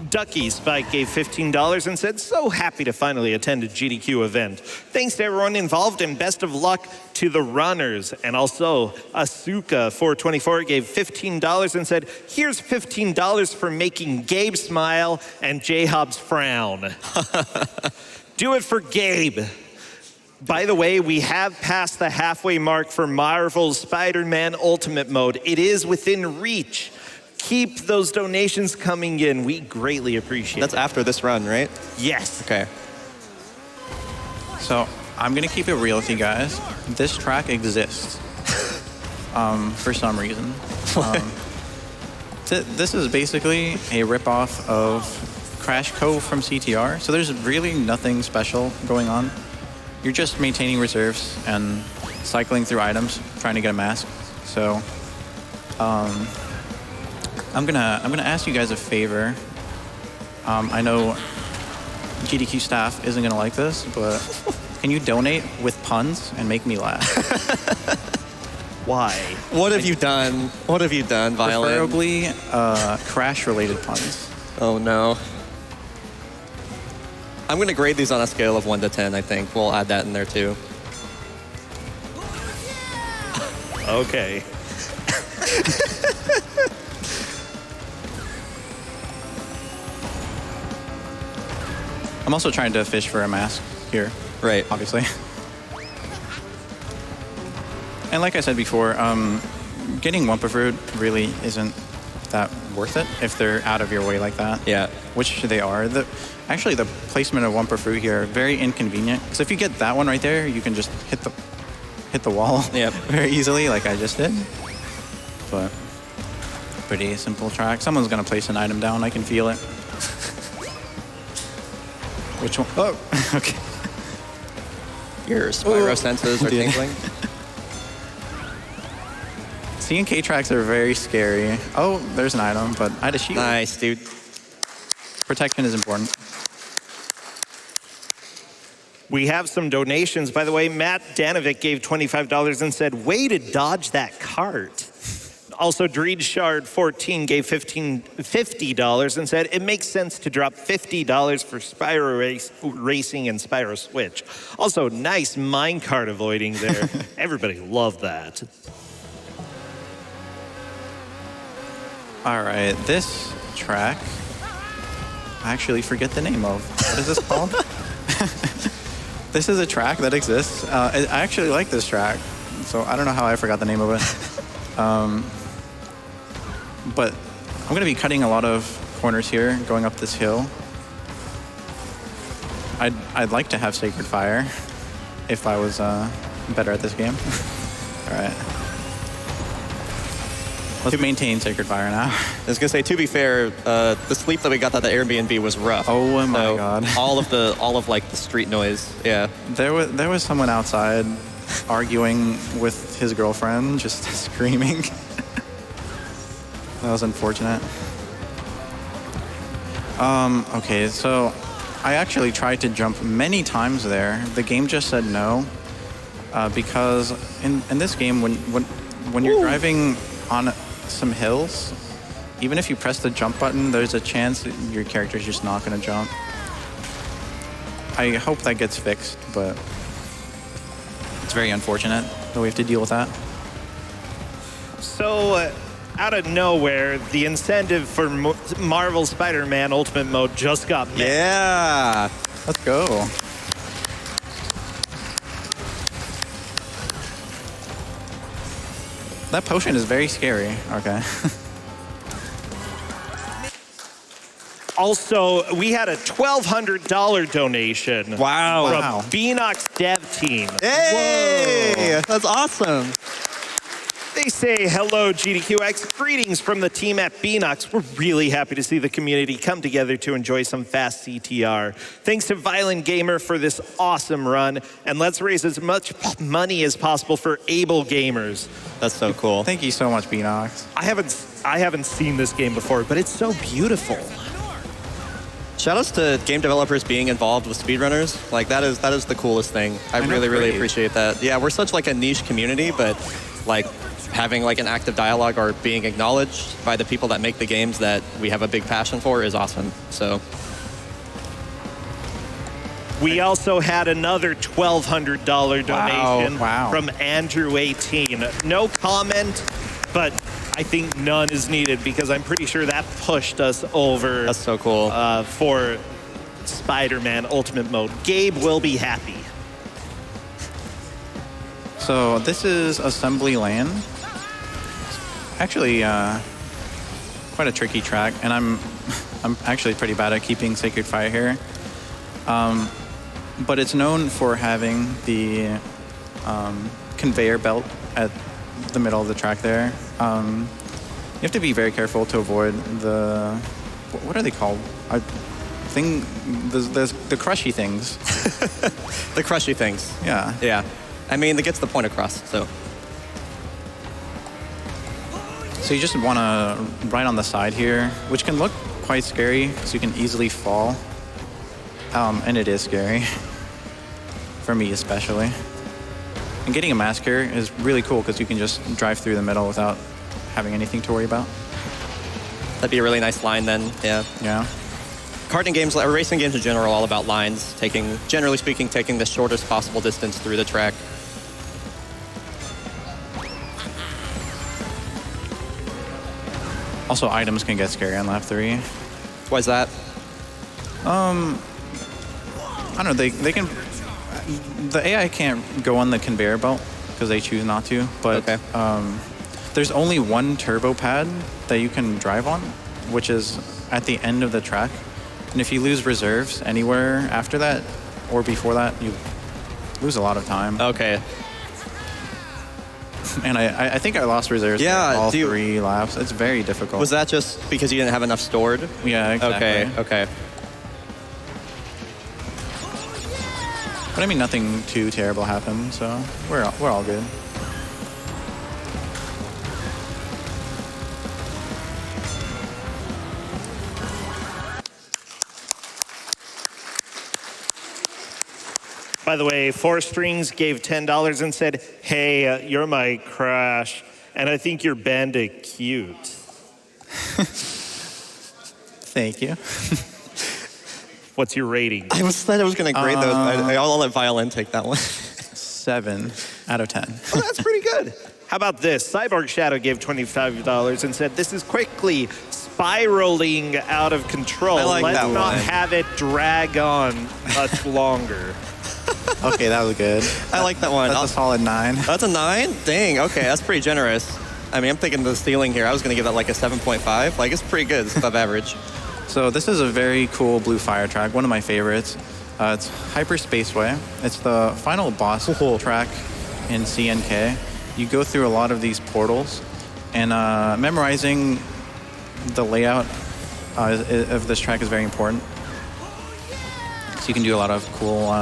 Ducky Spike gave $15 and said, so happy to finally attend a GDQ event. Thanks to everyone involved and best of luck to the runners. And also, Asuka424 gave $15 and said, here's $15 for making Gabe smile and J-Hobbs frown. Do it for Gabe. By the way, we have passed the halfway mark for Marvel's Spider-Man Ultimate Mode. It is within reach. Keep those donations coming in. We greatly appreciate That's it. after this run, right? Yes. Okay. So I'm going to keep it real with you guys. This track exists for some reason. This is basically a ripoff of Crash Co. from CTR. So there's really nothing special going on. You're just maintaining reserves and cycling through items, trying to get a mask. So I'm gonna ask you guys a favor. I know GDQ staff isn't gonna like this, but can you donate with puns and make me laugh? Why? What have you done? What have you done, Violin? Preferably crash-related puns. Oh no. I'm gonna grade these on a scale of 1 to 10. I think we'll add that in there too. Okay. I'm also trying to fish for a mask here, Right. obviously. And like I said before, getting Wumpa Fruit really isn't that worth it if they're out of your way like that. Yeah. Which they are. Actually, the placement of Wumpa Fruit here very inconvenient. Because if you get that one right there, you can just hit the wall Yep. very easily, like I just did. But pretty simple track. Someone's gonna place an item down. I can feel it. Which one? Oh, okay. Your Spyro senses are Yeah. tingling. C&K tracks are very scary. Oh, there's an item, but I had a shield. Nice, dude. Protection is important. We have some donations. By the way, Matt Danovic gave $25 and said, way to dodge that cart. Also, Dreed Shard 14 gave $50 and said, it makes sense to drop $50 for Spyro Racing and Spyro Switch. Also, nice minecart avoiding there. Everybody loved that. All right, this track, I actually forget the name of. What is this called? This is a track that exists. I actually like this track, so I don't know how I forgot the name of it. But I'm going to be cutting a lot of corners here, going up this hill. I'd like to have Sacred Fire if I was better at this game. All right. Let's maintain Sacred Fire now. I was gonna say, to be fair, the sleep that we got at the Airbnb was rough. Oh my So God. all of like the street noise. Yeah. There was someone outside arguing with his girlfriend, just screaming. That was unfortunate. Okay, so I actually tried to jump many times there. The game just said no, because in this game, when you're driving on some hills, even if you press the jump button, there's a chance that your character's just not going to jump. I hope that gets fixed, but it's very unfortunate that we have to deal with that. So, out of nowhere, the incentive for Marvel Spider-Man Ultimate Mode just got met. Yeah. Let's go. That potion is very scary. Okay. Also, we had a $1,200 donation Wow. from Beanox Dev Team. Hey, that's awesome. They say, hello, GDQx. Greetings from the team at Beanox. We're really happy to see the community come together to enjoy some fast CTR. Thanks to Violent Gamer for this awesome run. And let's raise as much money as possible for able gamers. That's so cool. Thank you so much, Beanox. I haven't seen this game before, but it's so beautiful. Shoutouts to game developers being involved with speedrunners. Like that is the coolest thing. I know, really great. appreciate that. Yeah, we're such like a niche community, but like having like an active dialogue or being acknowledged by the people that make the games that we have a big passion for is awesome. So We also had another $1,200 donation Wow. from Andrew18. No comment, but I think none is needed because I'm pretty sure that pushed us over. that's so cool. For Spider-Man Ultimate Mode. Gabe will be happy. So this is Assembly Lane. Actually, quite a tricky track, and I'm actually pretty bad at keeping Sacred Fire here. But it's known for having the conveyor belt at the middle of the track there. You have to be very careful to avoid the, what are they called? The crushy things. The crushy things. Yeah. Yeah. I mean, it gets the point across, so. So you just want to ride on the side here, which can look quite scary because you can easily fall. And it is scary. For me especially. And getting a mask here is really cool because you can just drive through the middle without having anything to worry about. That'd be a really nice line then, yeah. Yeah. Karting games, or racing games in general, are all about lines, generally speaking, taking the shortest possible distance through the track. Also, items can get scary on lap 3. Why's that? I don't know, they can... The AI can't go on the conveyor belt because they choose not to, but Okay. there's only one turbo pad that you can drive on, which is at the end of the track. And if you lose reserves anywhere after that or before that, you lose a lot of time. Okay. And I think I lost reserves Yeah, for all 3 laps. It's very difficult. Was that just because you didn't have enough stored? Yeah, exactly. Okay. But I mean, nothing too terrible happened, so we're all good. By the way, Four Strings gave $10 and said, hey, you're my crush, and I think your bandit cute. Thank you. What's your rating? I was going to grade those. I'll let Violin take that one. 7 out of 10. Oh, that's pretty good. How about this? Cyborg Shadow gave $25 and said, this is quickly spiraling out of control. I like Let's that not one. have it drag on much longer. Okay, that was good. I like that one. That's a solid 9. That's a 9? Dang, okay, that's pretty generous. I mean, I'm thinking the ceiling here. I was going to give that like a 7.5. Like, it's pretty good. It's above average. So this is a very cool blue fire track, one of my favorites. It's Hyper Spaceway. It's the final boss track in CNK. You go through a lot of these portals, and memorizing the layout of this track is very important. So you can do a lot of cool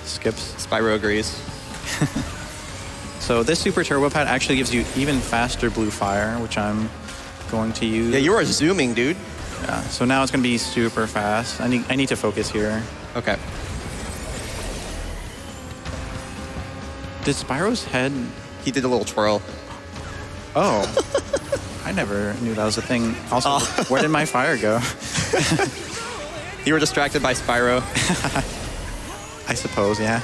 skips. Spyro agrees. So this super turbo pad actually gives you even faster blue fire, which I'm going to use. Yeah, you are zooming, dude. Yeah, so now it's going to be super fast. I need to focus here. Okay. Did Spyro's head... He did a little twirl. Oh. I never knew that was a thing. Also, where did my fire go? You were distracted by Spyro. I suppose, yeah.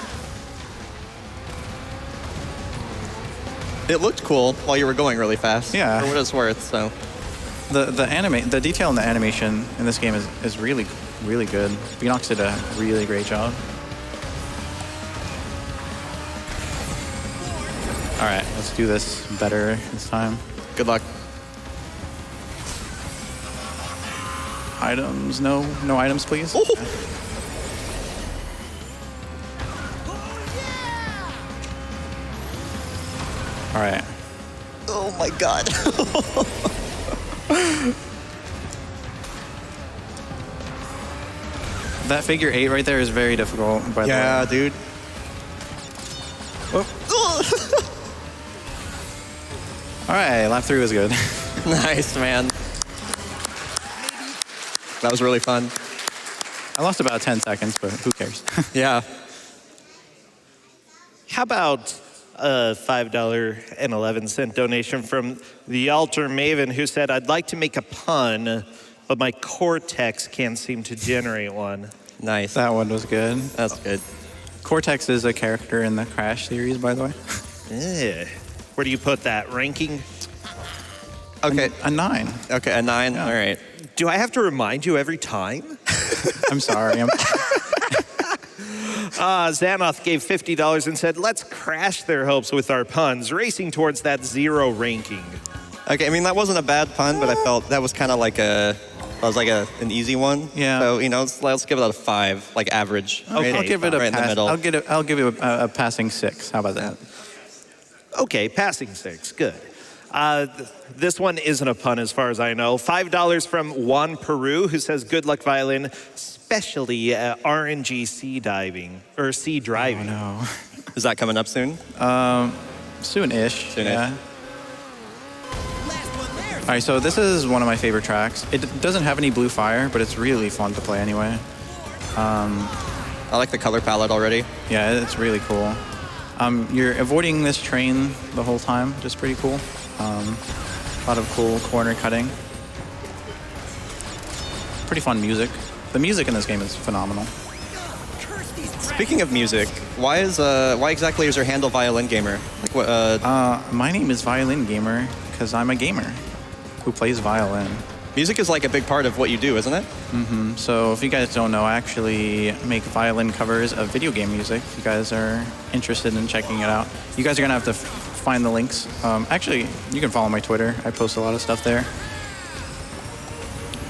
It looked cool while you were going really fast. Yeah. For what it's worth, so. The detail in the animation in this game is really, really good. Bryanato did a really great job. All right, let's do this better this time. Good luck. Items, no items, please. Ooh. All right. Oh my god. That figure 8 right there is very difficult, by the way. Yeah, dude. All right, lap 3 was good. Nice, man. That was really fun. I lost about 10 seconds, but who cares? Yeah. How about a $5.11 donation from the Alter Maven, who said, I'd like to make a pun, but my Cortex can't seem to generate one. Nice. That one was good. That's good. Cortex is a character in the Crash series, by the way. Yeah. Where do you put that? Ranking? Okay. A 9. Okay, a 9. Yeah. All right. Do I have to remind you every time? I'm sorry. Xanoth gave $50 and said, let's crash their hopes with our puns, racing towards that 0 ranking. Okay, I mean, that wasn't a bad pun, but I felt that was kind of like an easy one. Yeah. So, you know, let's give it a 5, like average. Okay. I'll give it a right in the pass. middle. I'll give it a passing 6. How about that? Okay, passing 6, good. This one isn't a pun as far as I know. $5 from Juan Peru, who says, good luck, Violin, especially RNG sea diving, or sea driving. Oh, no. Is that coming up soon? Soon-ish. Soon-ish. Yeah. Last one there. All right, so this is one of my favorite tracks. It doesn't have any blue fire, but it's really fun to play anyway. I like the color palette already. Yeah, it's really cool. You're avoiding this train the whole time, which is pretty cool. A lot of cool corner cutting. Pretty fun music. The music in this game is phenomenal. Speaking of music, why exactly is your handle Violin Gamer? Like what? My name is Violin Gamer because I'm a gamer who plays violin. Music is like a big part of what you do, isn't it? So if you guys don't know, I actually make violin covers of video game music. If you guys are interested in checking it out, you guys are gonna have to find the links. Actually, you can follow my Twitter. I post a lot of stuff there.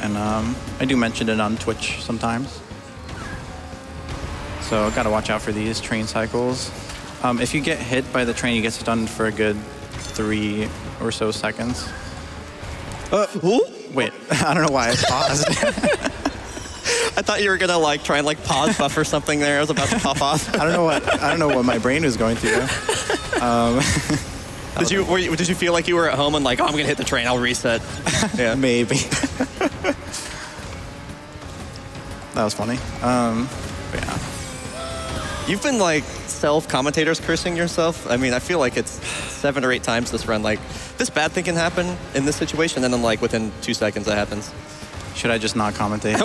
And I do mention it on Twitch sometimes. So gotta watch out for these train cycles. If you get hit by the train, you get stunned for a good 3 or so seconds. Wait, I don't know why I paused. I thought you were gonna like try and like pause buff or something there. I was about to pop off. I don't know what my brain was going through. Did you feel like you were at home and like, oh, I'm gonna hit the train, I'll reset? Yeah, maybe. That was funny. But yeah. You've been like self-commentators cursing yourself. I mean, I feel like it's 7 or 8 times this run. Like, this bad thing can happen in this situation, and then like within 2 seconds it happens. Should I just not commentate?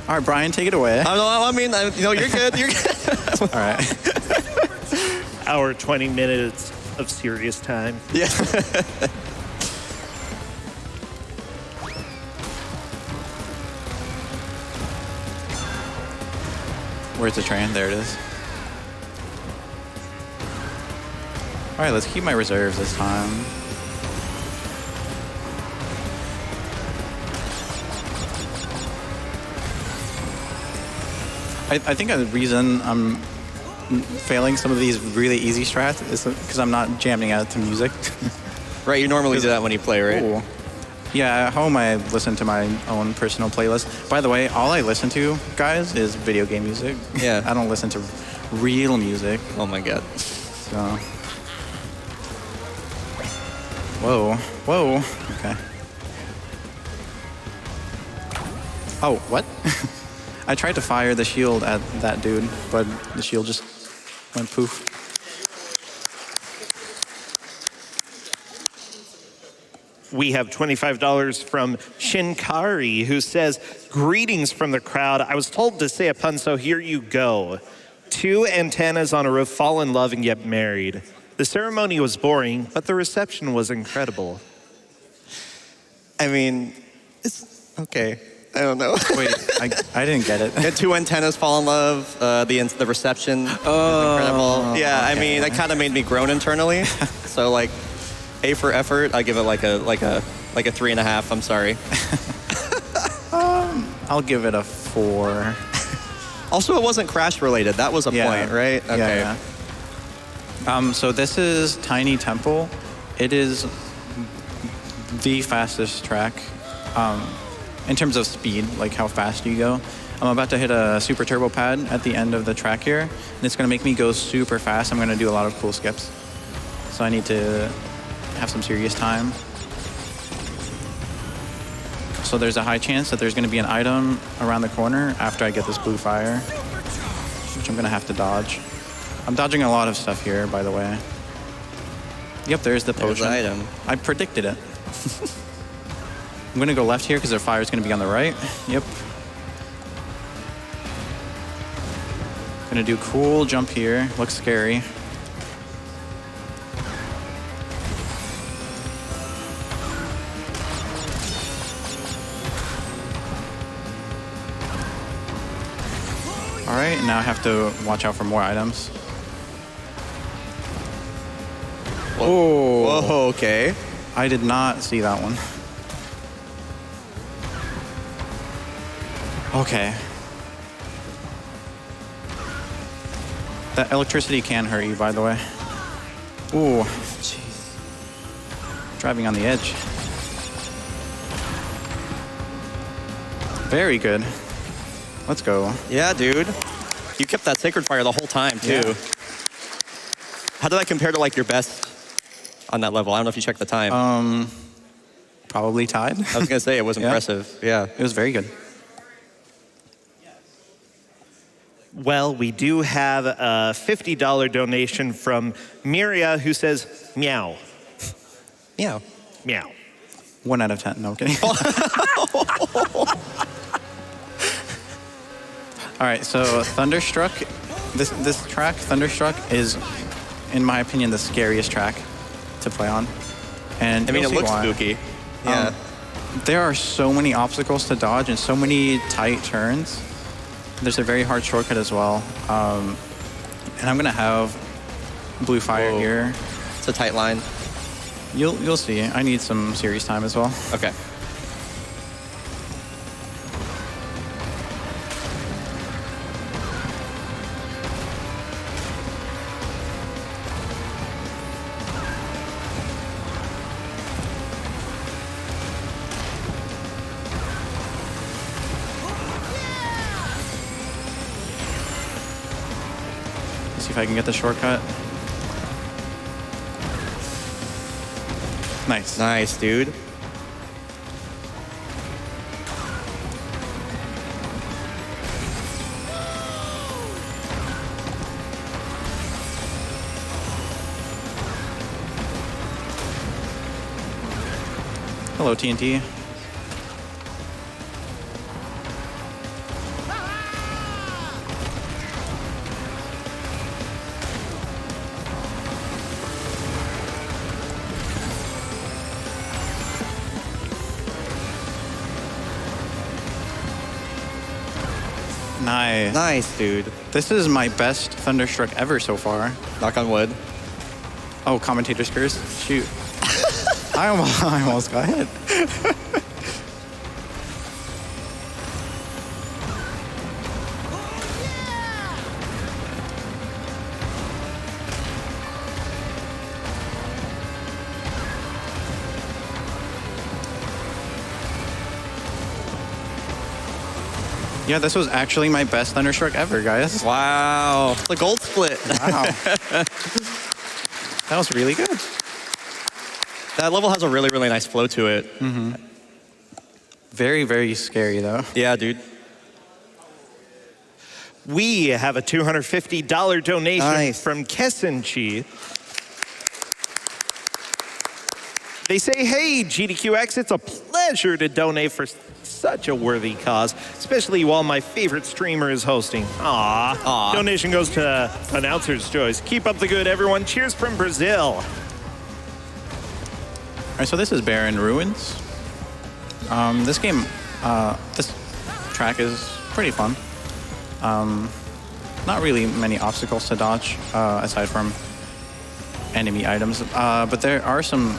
All right, Brian, take it away. I mean, you're good. You're good. All right. Hour, 20 minutes of serious time. Yeah. Where's the train? There it is. All right, let's keep my reserves this time. I think the reason I'm failing some of these really easy strats is because I'm not jamming out to music. Right, you normally do that when you play, right? Ooh. Yeah, at home I listen to my own personal playlist. By the way, all I listen to, guys, is video game music. Yeah. I don't listen to real music. Oh my god. So. Whoa, whoa. Okay. Oh, what? I tried to fire the shield at that dude, but the shield just went poof. We have $25 from Shinkari, who says, greetings from the crowd. I was told to say a pun, so here you go. 2 antennas on a roof fall in love and get married. The ceremony was boring, but the reception was incredible. I mean, it's okay. I don't know. Wait, I didn't get it. Yeah, 2 antennas fall in love. The reception is incredible. Yeah, I mean, that kind of made me groan internally. So like, A for effort, I give it like a 3.5. I'm sorry. I'll give it a 4. Also, it wasn't crash related. That was a point, right? Okay. Yeah. So this is Tiny Temple. It is the fastest track in terms of speed, like how fast you go. I'm about to hit a super turbo pad at the end of the track here, and it's going to make me go super fast. I'm going to do a lot of cool skips. So I need to have some serious time. So there's a high chance that there's going to be an item around the corner after I get this blue fire, which I'm going to have to dodge. I'm dodging a lot of stuff here, by the way. Yep, there's the potion. There's the item. I predicted it. I'm going to go left here because their fire is going to be on the right. Yep. Going to do cool jump here. Looks scary. All right, now I have to watch out for more items. Whoa. Whoa, okay. I did not see that one. Okay. That electricity can hurt you, by the way. Ooh. Jeez. Driving on the edge. Very good. Let's go. Yeah, dude. You kept that sacred fire the whole time, too. Yeah. How did that compare to like your best on that level? I don't know if you checked the time. Probably tied. I was gonna say it was impressive. Yeah. It was very good. Well, we do have a $50 donation from Miria, who says, meow, Yeah. meow. 1 out of 10. No, I'm kidding. All right, so Thunderstruck, this track, Thunderstruck, is, in my opinion, the scariest track to play on. And I mean, you'll it see looks why. spooky. Yeah. There are so many obstacles to dodge and so many tight turns. There's a very hard shortcut as well. And I'm gonna have blue fire Whoa. here. It's a tight line. You'll see. I need some serious time as well. Okay. See if I can get the shortcut. Nice. Nice, dude. Hello, TNT. Nice. Nice, dude. This is my best Thunderstruck ever so far. Knock on wood. Oh, commentator's curse. Shoot. I almost got hit. Yeah, this was actually my best Thunderstroke ever, guys. Wow. The gold split. Wow. That was really good. That level has a really, really nice flow to it. Very, very scary, though. Yeah, dude. We have a $250 donation Nice. from Kessenchi. They say, hey, GDQx, it's a pleasure to donate for such a worthy cause, especially while my favorite streamer is hosting. Aww. Donation goes to Announcer's Choice. Keep up the good, everyone. Cheers from Brazil. All right, so this is Barren Ruins. This game, this track is pretty fun. Not really many obstacles to dodge, aside from enemy items. But there are some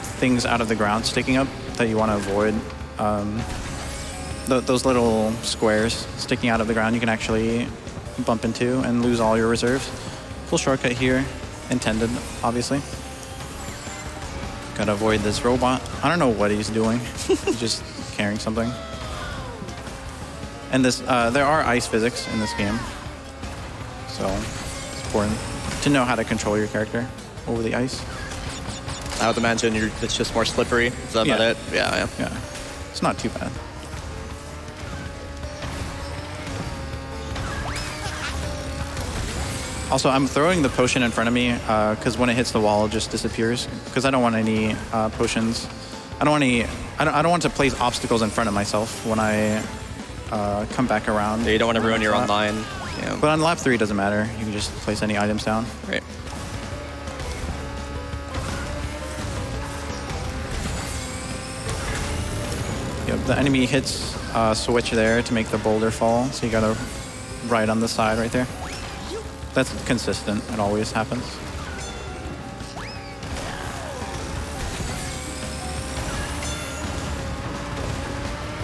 things out of the ground sticking up that you want to avoid. Those little squares sticking out of the ground you can actually bump into and lose all your reserves. Full shortcut here, intended, obviously. Gotta avoid this robot. I don't know what he's doing. He's just carrying something. And this, there are ice physics in this game, so it's important to know how to control your character over the ice. I would imagine it's just more slippery. Is that about it? Yeah. Yeah, it's not too bad. Also, I'm throwing the potion in front of me because when it hits the wall, it just disappears. Because I don't want any potions. I don't want to place obstacles in front of myself when I come back around. Yeah, you don't want to ruin your own line. Yeah. But on lap 3, it doesn't matter. You can just place any items down. Right. Yep, the enemy hits switch there to make the boulder fall, so you gotta ride on the side right there. That's consistent, it always happens.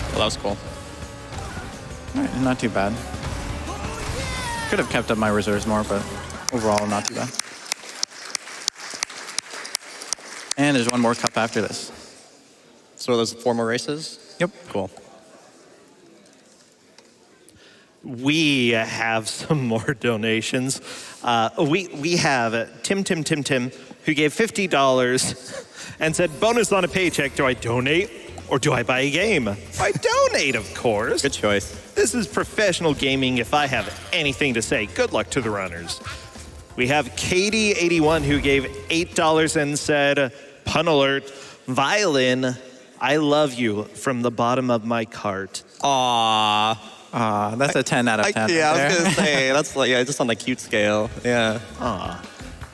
Well, that was cool. All right, not too bad. Could have kept up my reserves more, but overall, not too bad. And there's one more cup after this. So those 4 more races? Yep. Cool. We have some more donations. We have Tim, who gave $50 and said, bonus on a paycheck, do I donate or do I buy a game? I donate, of course. Good choice. This is professional gaming if I have anything to say. Good luck to the runners. We have Katie81 who gave $8 and said, pun alert, violin, I love you from the bottom of my cart. Aww. That's a 10 out of 10. Yeah, I right was there. gonna say that's like just on the cute scale. Yeah.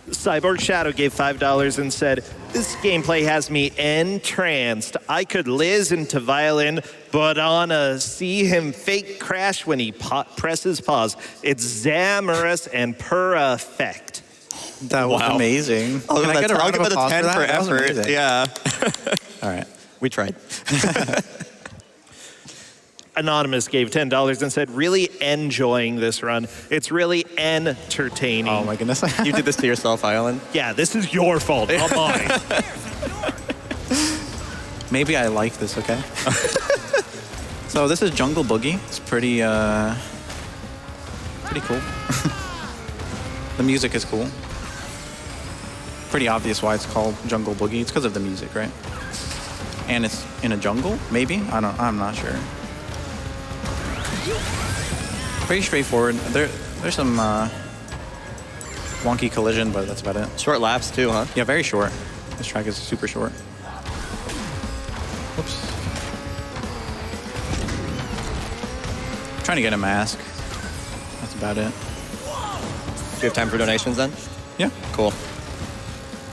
Cyborg Shadow gave $5 and said, this gameplay has me entranced. I could listen to violin, but on a see him fake crash when he presses pause. It's zamorous and perfect. That was amazing. I'll Can I get a round give of it a applause 10 for for that? That was effort. amazing. Yeah. All right. We tried. Anonymous gave $10 and said, really enjoying this run. It's really entertaining. Oh my goodness. You did this to yourself, Island. Yeah, this is your fault, not mine. Maybe I like this, okay? So this is Jungle Boogie. It's pretty cool. The music is cool. Pretty obvious why it's called Jungle Boogie. It's because of the music, right? And it's in a jungle, maybe? I'm not sure. Pretty straightforward. There's some wonky collision, but that's about it. Short laps too, huh? Yeah, very short. This track is super short. Whoops. Trying to get a mask. That's about it. Do you have time for donations then? Yeah. Cool.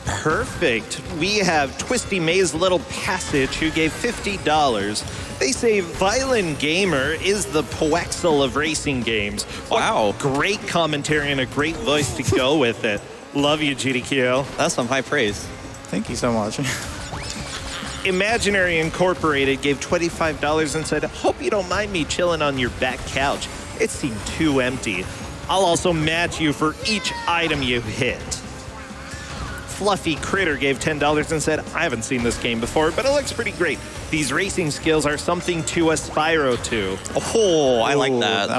Perfect. We have Twisty May's Little Passage who gave $50. They say Violin Gamer is the Poexel of racing games. Wow. What great commentary and a great voice to go with it. Love you, GDQ. That's some high praise. Thank you so much. Imaginary Incorporated gave $25 and said, hope you don't mind me chilling on your back couch. It seemed too empty. I'll also match you for each item you hit. Fluffy Critter gave $10 and said, I haven't seen this game before, but it looks pretty great. These racing skills are something to aspire to. Oh, I like Ooh, that. that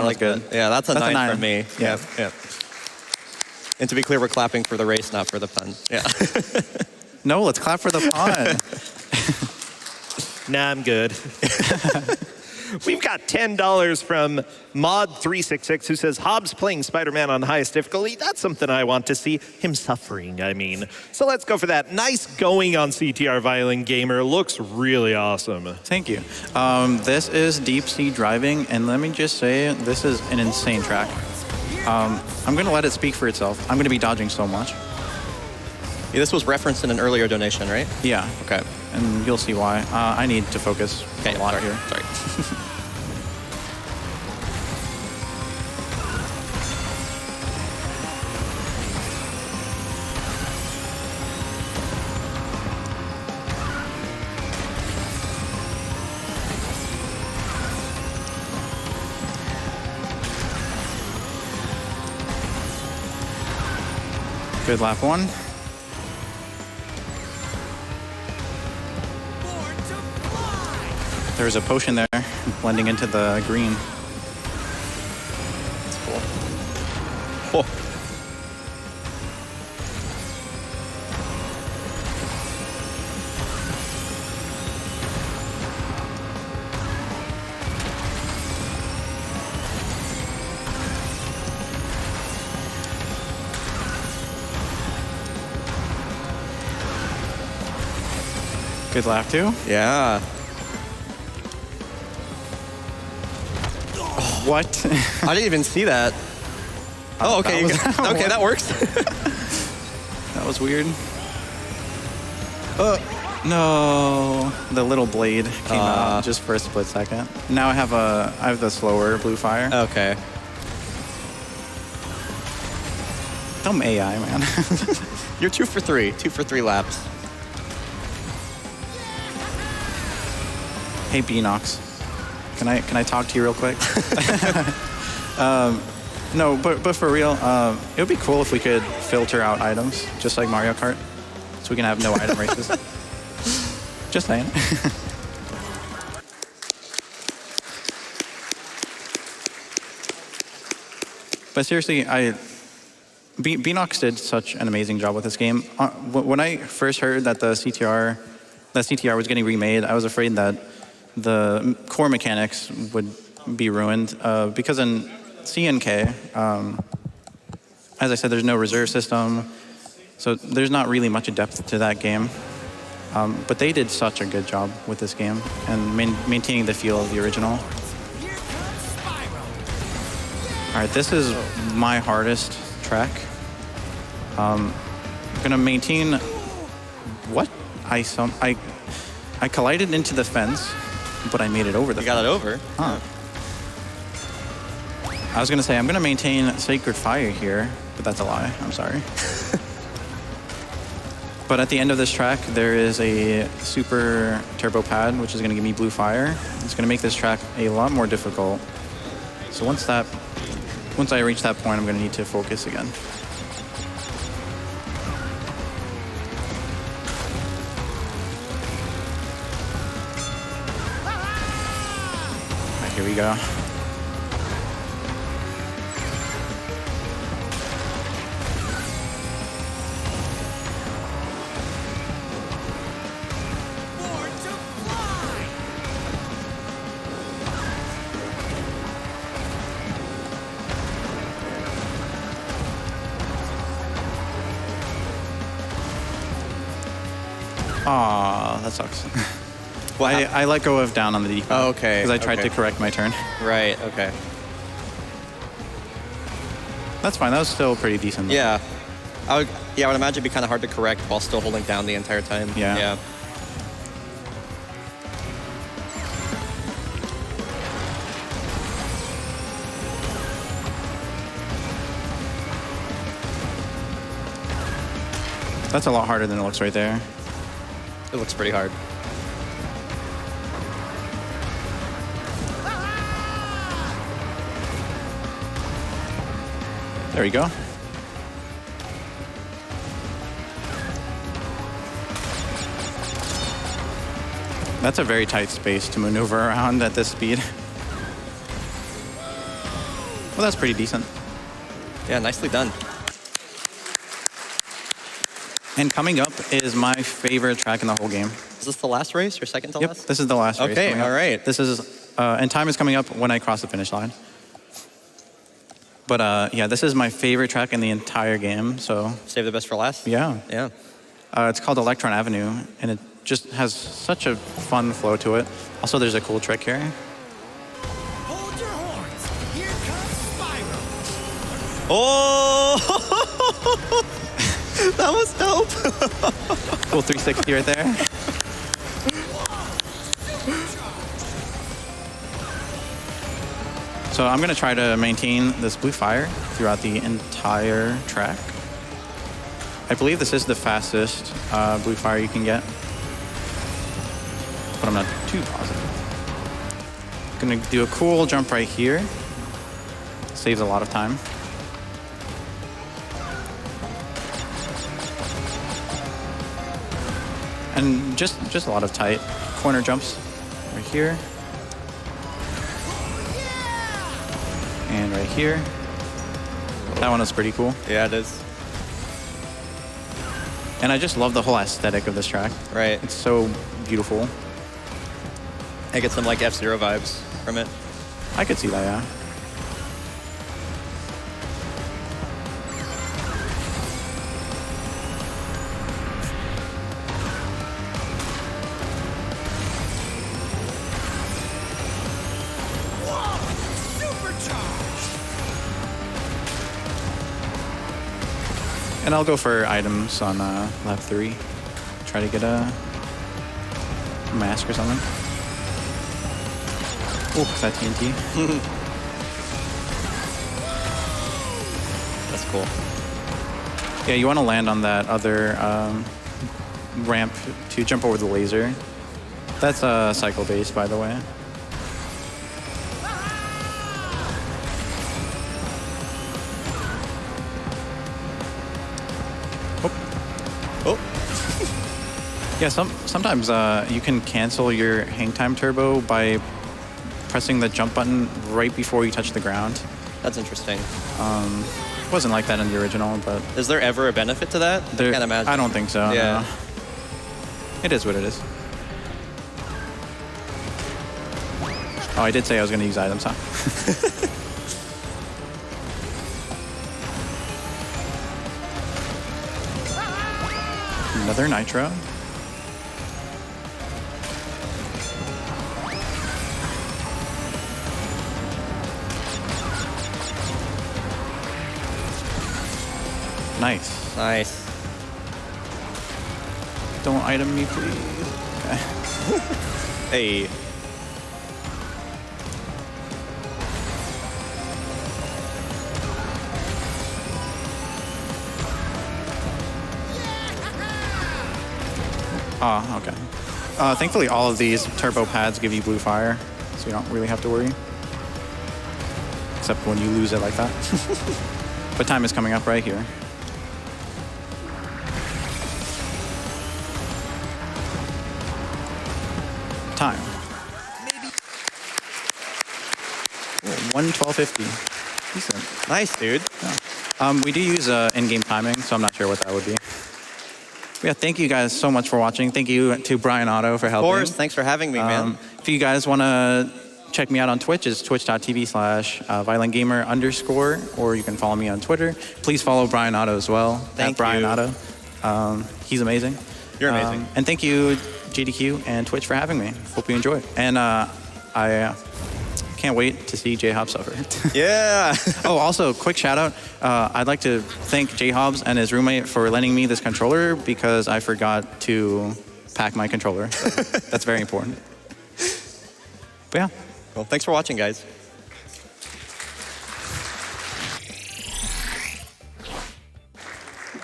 was good. Yeah, that's a 9 from me. Yeah. Yeah. And to be clear, we're clapping for the race, not for the pun. Yeah. No, let's clap for the pun. Nah, I'm good. We've got $10 from Mod366 who says, Hobbs playing Spider-Man on highest difficulty. That's something I want to see. Him suffering, I mean. So let's go for that. Nice going on CTR Violin Gamer. Looks really awesome. Thank you. This is deep sea driving, and let me just say, this is an insane track. I'm going to let it speak for itself. I'm going to be dodging so much. Yeah, this was referenced in an earlier donation, right? Yeah. Okay. And you'll see why. I need to focus a lot here. Sorry. Good lap 1. Born to fly. There's a potion there blending into the green. That's cool. Oh. Good lap 2. Yeah. What? I didn't even see that. Oh, okay. that was- Okay, that works. That was weird. No, the little blade came out just for a split second. Now I have the slower blue fire. Okay. Dumb AI, man. You're 2 for 3. 2 for 3 laps. Hey, Beanox. Can I talk to you real quick? No, but for real, it would be cool if we could filter out items, just like Mario Kart, so we can have no item races. Just saying. But seriously, Beanox did such an amazing job with this game. When I first heard that CTR was getting remade, I was afraid that the core mechanics would be ruined because in C and K, as I said, there's no reserve system, so there's not really much depth to that game. But they did such a good job with this game and maintaining the feel of the original. Here comes Spiral. All right, this is my hardest track. I'm gonna maintain what I collided into the fence, but I made it over the You got it over. Huh. I was gonna say I'm gonna maintain Sacred Fire here, but that's a lie. I'm sorry. But at the end of this track, there is a super turbo pad, which is gonna give me blue fire. It's gonna make this track a lot more difficult. So once I reach that point, I'm gonna need to focus again. All right, here we go. Born to fly. Aw, that sucks. Well, I let go of down on the D-pad. Oh, okay, Because I tried okay. to correct my turn. Right, okay. That's fine. That was still pretty decent. Yeah. I would imagine it'd be kind of hard to correct while still holding down the entire time. Yeah. Yeah. That's a lot harder than it looks right there. It looks pretty hard. There we go. That's a very tight space to maneuver around at this speed. Well, that's pretty decent. Yeah, nicely done. And coming up is my favorite track in the whole game. Is this the last race? Your second to Yep, last? this is the last race. Okay, coming up. all right. This is, and time is coming up when I cross the finish line. But yeah, this is my favorite track in the entire game, so Save the best for last? yeah. Yeah. It's called Electron Avenue, and it just has such a fun flow to it. Also, there's a cool trick here. Hold your horns. Here comes Spyro. Oh! That was dope. Cool 360 right there. So I'm gonna try to maintain this blue fire throughout the entire track. I believe this is the fastest blue fire you can get, but I'm not too positive. Gonna do a cool jump right here. Saves a lot of time. And just a lot of tight corner jumps right here. And right here. That one is pretty cool. Yeah, it is. And I just love the whole aesthetic of this track. Right. It's so beautiful. I get some like F-Zero vibes from it. I could see that, yeah. And I'll go for items on lap 3. Try to get a mask or something. Oh, is that TNT? That's cool. Yeah, you want to land on that other ramp to jump over the laser. That's cycle-based, by the way. Oh. Yeah, sometimes you can cancel your hang time turbo by pressing the jump button right before you touch the ground. That's interesting. It wasn't like that in the original, but Is there ever a benefit to that? I can't imagine. I don't think so. Yeah. No. It is what it is. Oh, I did say I was going to use items, huh? Another nitro. Nice. Nice. Don't item me, please. Okay. Hey. Oh, okay. Thankfully, all of these turbo pads give you blue fire, so you don't really have to worry. Except when you lose it like that. But time is coming up right here. Time. 1:12:50. Decent. Nice, dude. We do use in-game timing, so I'm not sure what that would be. Yeah, thank you guys so much for watching. Thank you to Bryanato for Of helping. course. Thanks for having me, man. If you guys want to check me out on Twitch, it's twitch.tv/violentgamer_, or you can follow me on Twitter. Please follow Bryanato as well. Thank at you. Bryanato. He's amazing. You're amazing. And thank you, GDQ and Twitch, for having me. Hope you enjoy. And I can't wait to see J-Hobbs suffer. Yeah. Oh, also, quick shout out. I'd like to thank J-Hobbs and his roommate for lending me this controller because I forgot to pack my controller. So that's very important. But yeah. Well, thanks for watching, guys.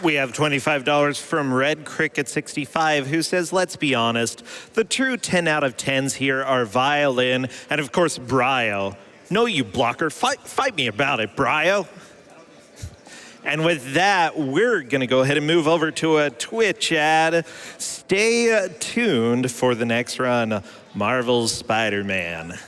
We have $25 from Red Cricket 65, who says, let's be honest, the true 10 out of 10s here are Violin and, of course, Bryo. No, you blocker. Fight me about it, Bryo. And with that, we're going to go ahead and move over to a Twitch ad. Stay tuned for the next run, Marvel's Spider-Man.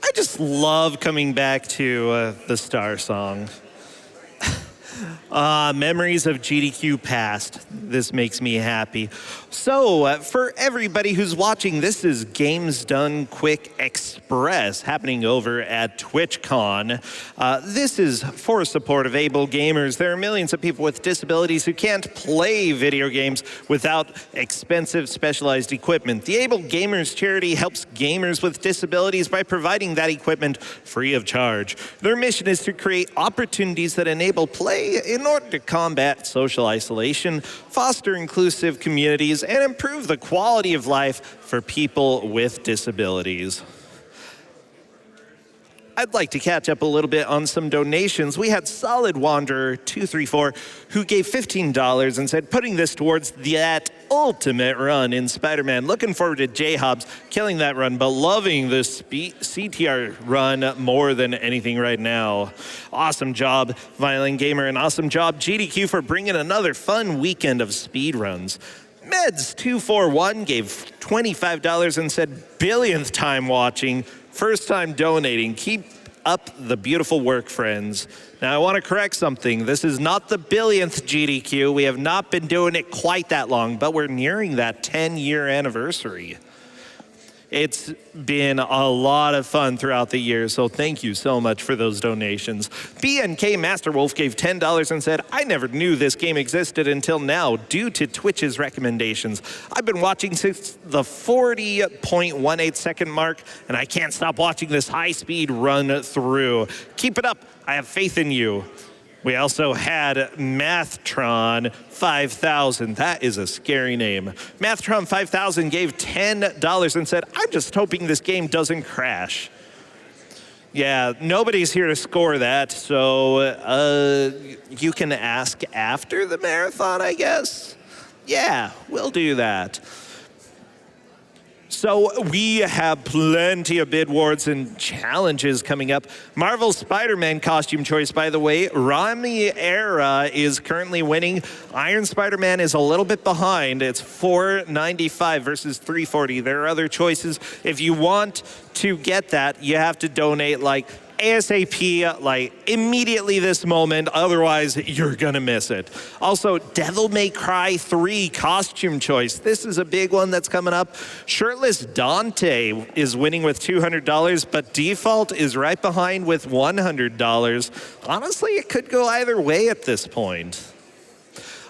I just love coming back to the Star Song. Memories of GDQ past. This makes me happy. So, for everybody who's watching, this is Games Done Quick Express happening over at TwitchCon. This is for support of able gamers. There are millions of people with disabilities who can't play video games without expensive specialized equipment. The Able Gamers charity helps gamers with disabilities by providing that equipment free of charge. Their mission is to create opportunities that enable play in order to combat social isolation, foster inclusive communities, and improve the quality of life for people with disabilities. I'd like to catch up a little bit on some donations. We had Solid Wanderer 234 who gave $15 and said, putting this towards that ultimate run in Spider-Man. Looking forward to J-Hobbs killing that run, but loving the CTR run more than anything right now. Awesome job, Violent Gamer, and awesome job, GDQ, for bringing another fun weekend of speed runs. Meds241 gave $25 and said, billionth time watching, first time donating. Keep up the beautiful work, friends. Now, I want to correct something. This is not the billionth GDQ. We have not been doing it quite that long, but we're nearing that 10-year anniversary. It's been a lot of fun throughout the year, so thank you so much for those donations. BNK Masterwolf gave $10 and said, I never knew this game existed until now due to Twitch's recommendations. I've been watching since the 40.18 second mark, and I can't stop watching this high-speed run through. Keep it up. I have faith in you. We also had Mathtron 5000. That is a scary name. Mathtron 5000 gave $10 and said, I'm just hoping this game doesn't crash. Yeah, nobody's here to score that, so you can ask after the marathon, I guess? Yeah, we'll do that. So we have plenty of bid wars and challenges coming up. Marvel's Spider-Man costume choice, by the way, Rami Era is currently winning. Iron Spider-Man is a little bit behind. It's $4.95 versus $3.40. There are other choices. If you want to get that, you have to donate like ASAP, like immediately this moment, otherwise you're gonna miss it. Also, Devil May Cry 3 costume choice. This is a big one that's coming up. Shirtless Dante is winning with $200, but Default is right behind with $100. Honestly, it could go either way at this point.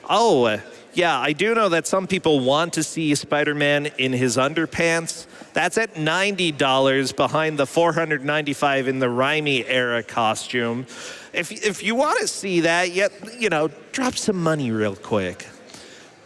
Oh, yeah, I do know that some people want to see Spider-Man in his underpants. That's at $90 behind the $495 in the Raimi era costume. If you want to see that, drop some money real quick.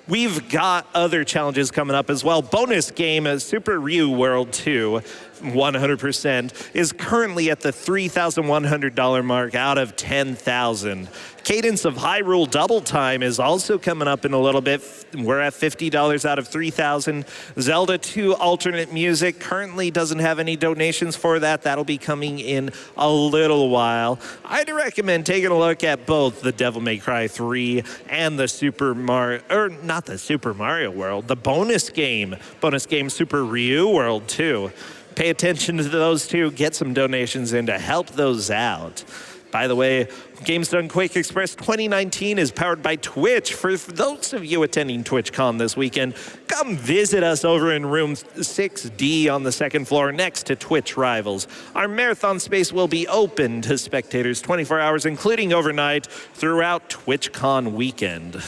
We've got other challenges coming up as well. Bonus game, Super Ryu World 2, 100%, is currently at the $3,100 mark out of 10,000. Cadence of Hyrule Double Time is also coming up in a little bit. We're at $50 out of 3,000. Zelda 2 alternate music currently doesn't have any donations for that. That'll be coming in a little while. I'd recommend taking a look at both the Devil May Cry 3 and the Super Mario, or not the Super Mario World, the bonus game Super Ryu World 2. Pay attention to those two, get some donations in to help those out. By the way, Games Done Quick Express 2019 is powered by Twitch. For those of you attending TwitchCon this weekend, come visit us over in room 6D on the second floor next to Twitch Rivals. Our marathon space will be open to spectators 24 hours, including overnight, throughout TwitchCon weekend.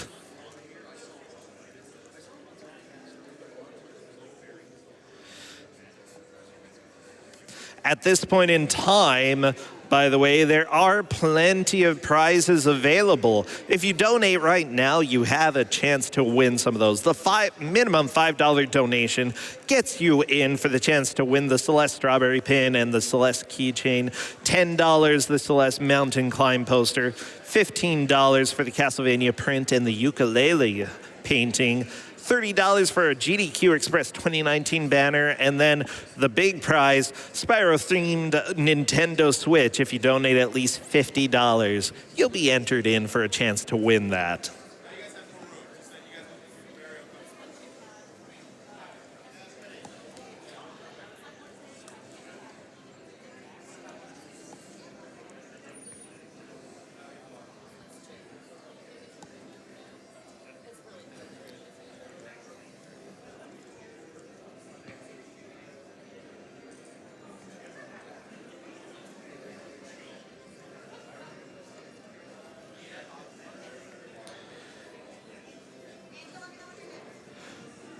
At this point in time, by the way, there are plenty of prizes available. If you donate right now, you have a chance to win some of those. The minimum $5 donation gets you in for the chance to win the Celeste Strawberry Pin and the Celeste Keychain. $10, the Celeste Mountain Climb poster. $15 for the Castlevania print and the ukulele painting. $30 for a GDQ Express 2019 banner, and then the big prize, Spyro-themed Nintendo Switch. If you donate at least $50, you'll be entered in for a chance to win that.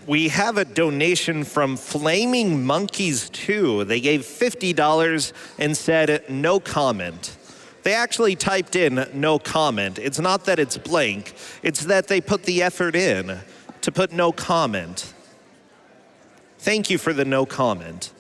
We have a donation from Flaming Monkeys 2. They gave $50 and said no comment. They actually typed in no comment. It's not that it's blank, it's that they put the effort in to put no comment. Thank you for the no comment.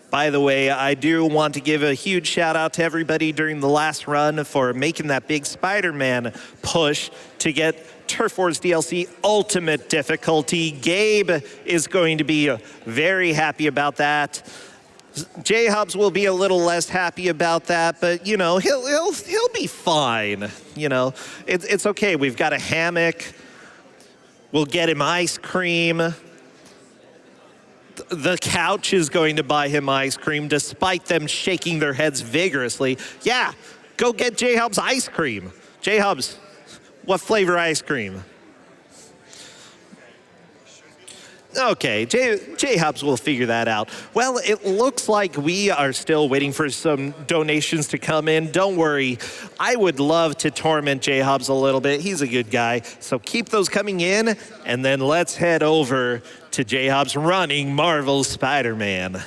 By the way, I do want to give a huge shout out to everybody during the last run for making that big Spider-Man push to get Turf Wars DLC Ultimate Difficulty. Gabe is going to be very happy about that. J-Hubs will be a little less happy about that, but he'll be fine. It's okay. We've got a hammock. We'll get him ice cream. The couch is going to buy him ice cream despite them shaking their heads vigorously. Yeah, go get J-Hubs ice cream. J-Hubs, what flavor ice cream? Okay, J-Hubs will figure that out. Well, it looks like we are still waiting for some donations to come in. Don't worry, I would love to torment J-Hubs a little bit. He's a good guy, so keep those coming in, and then let's head over to J-Hubs running Marvel's Spider-Man.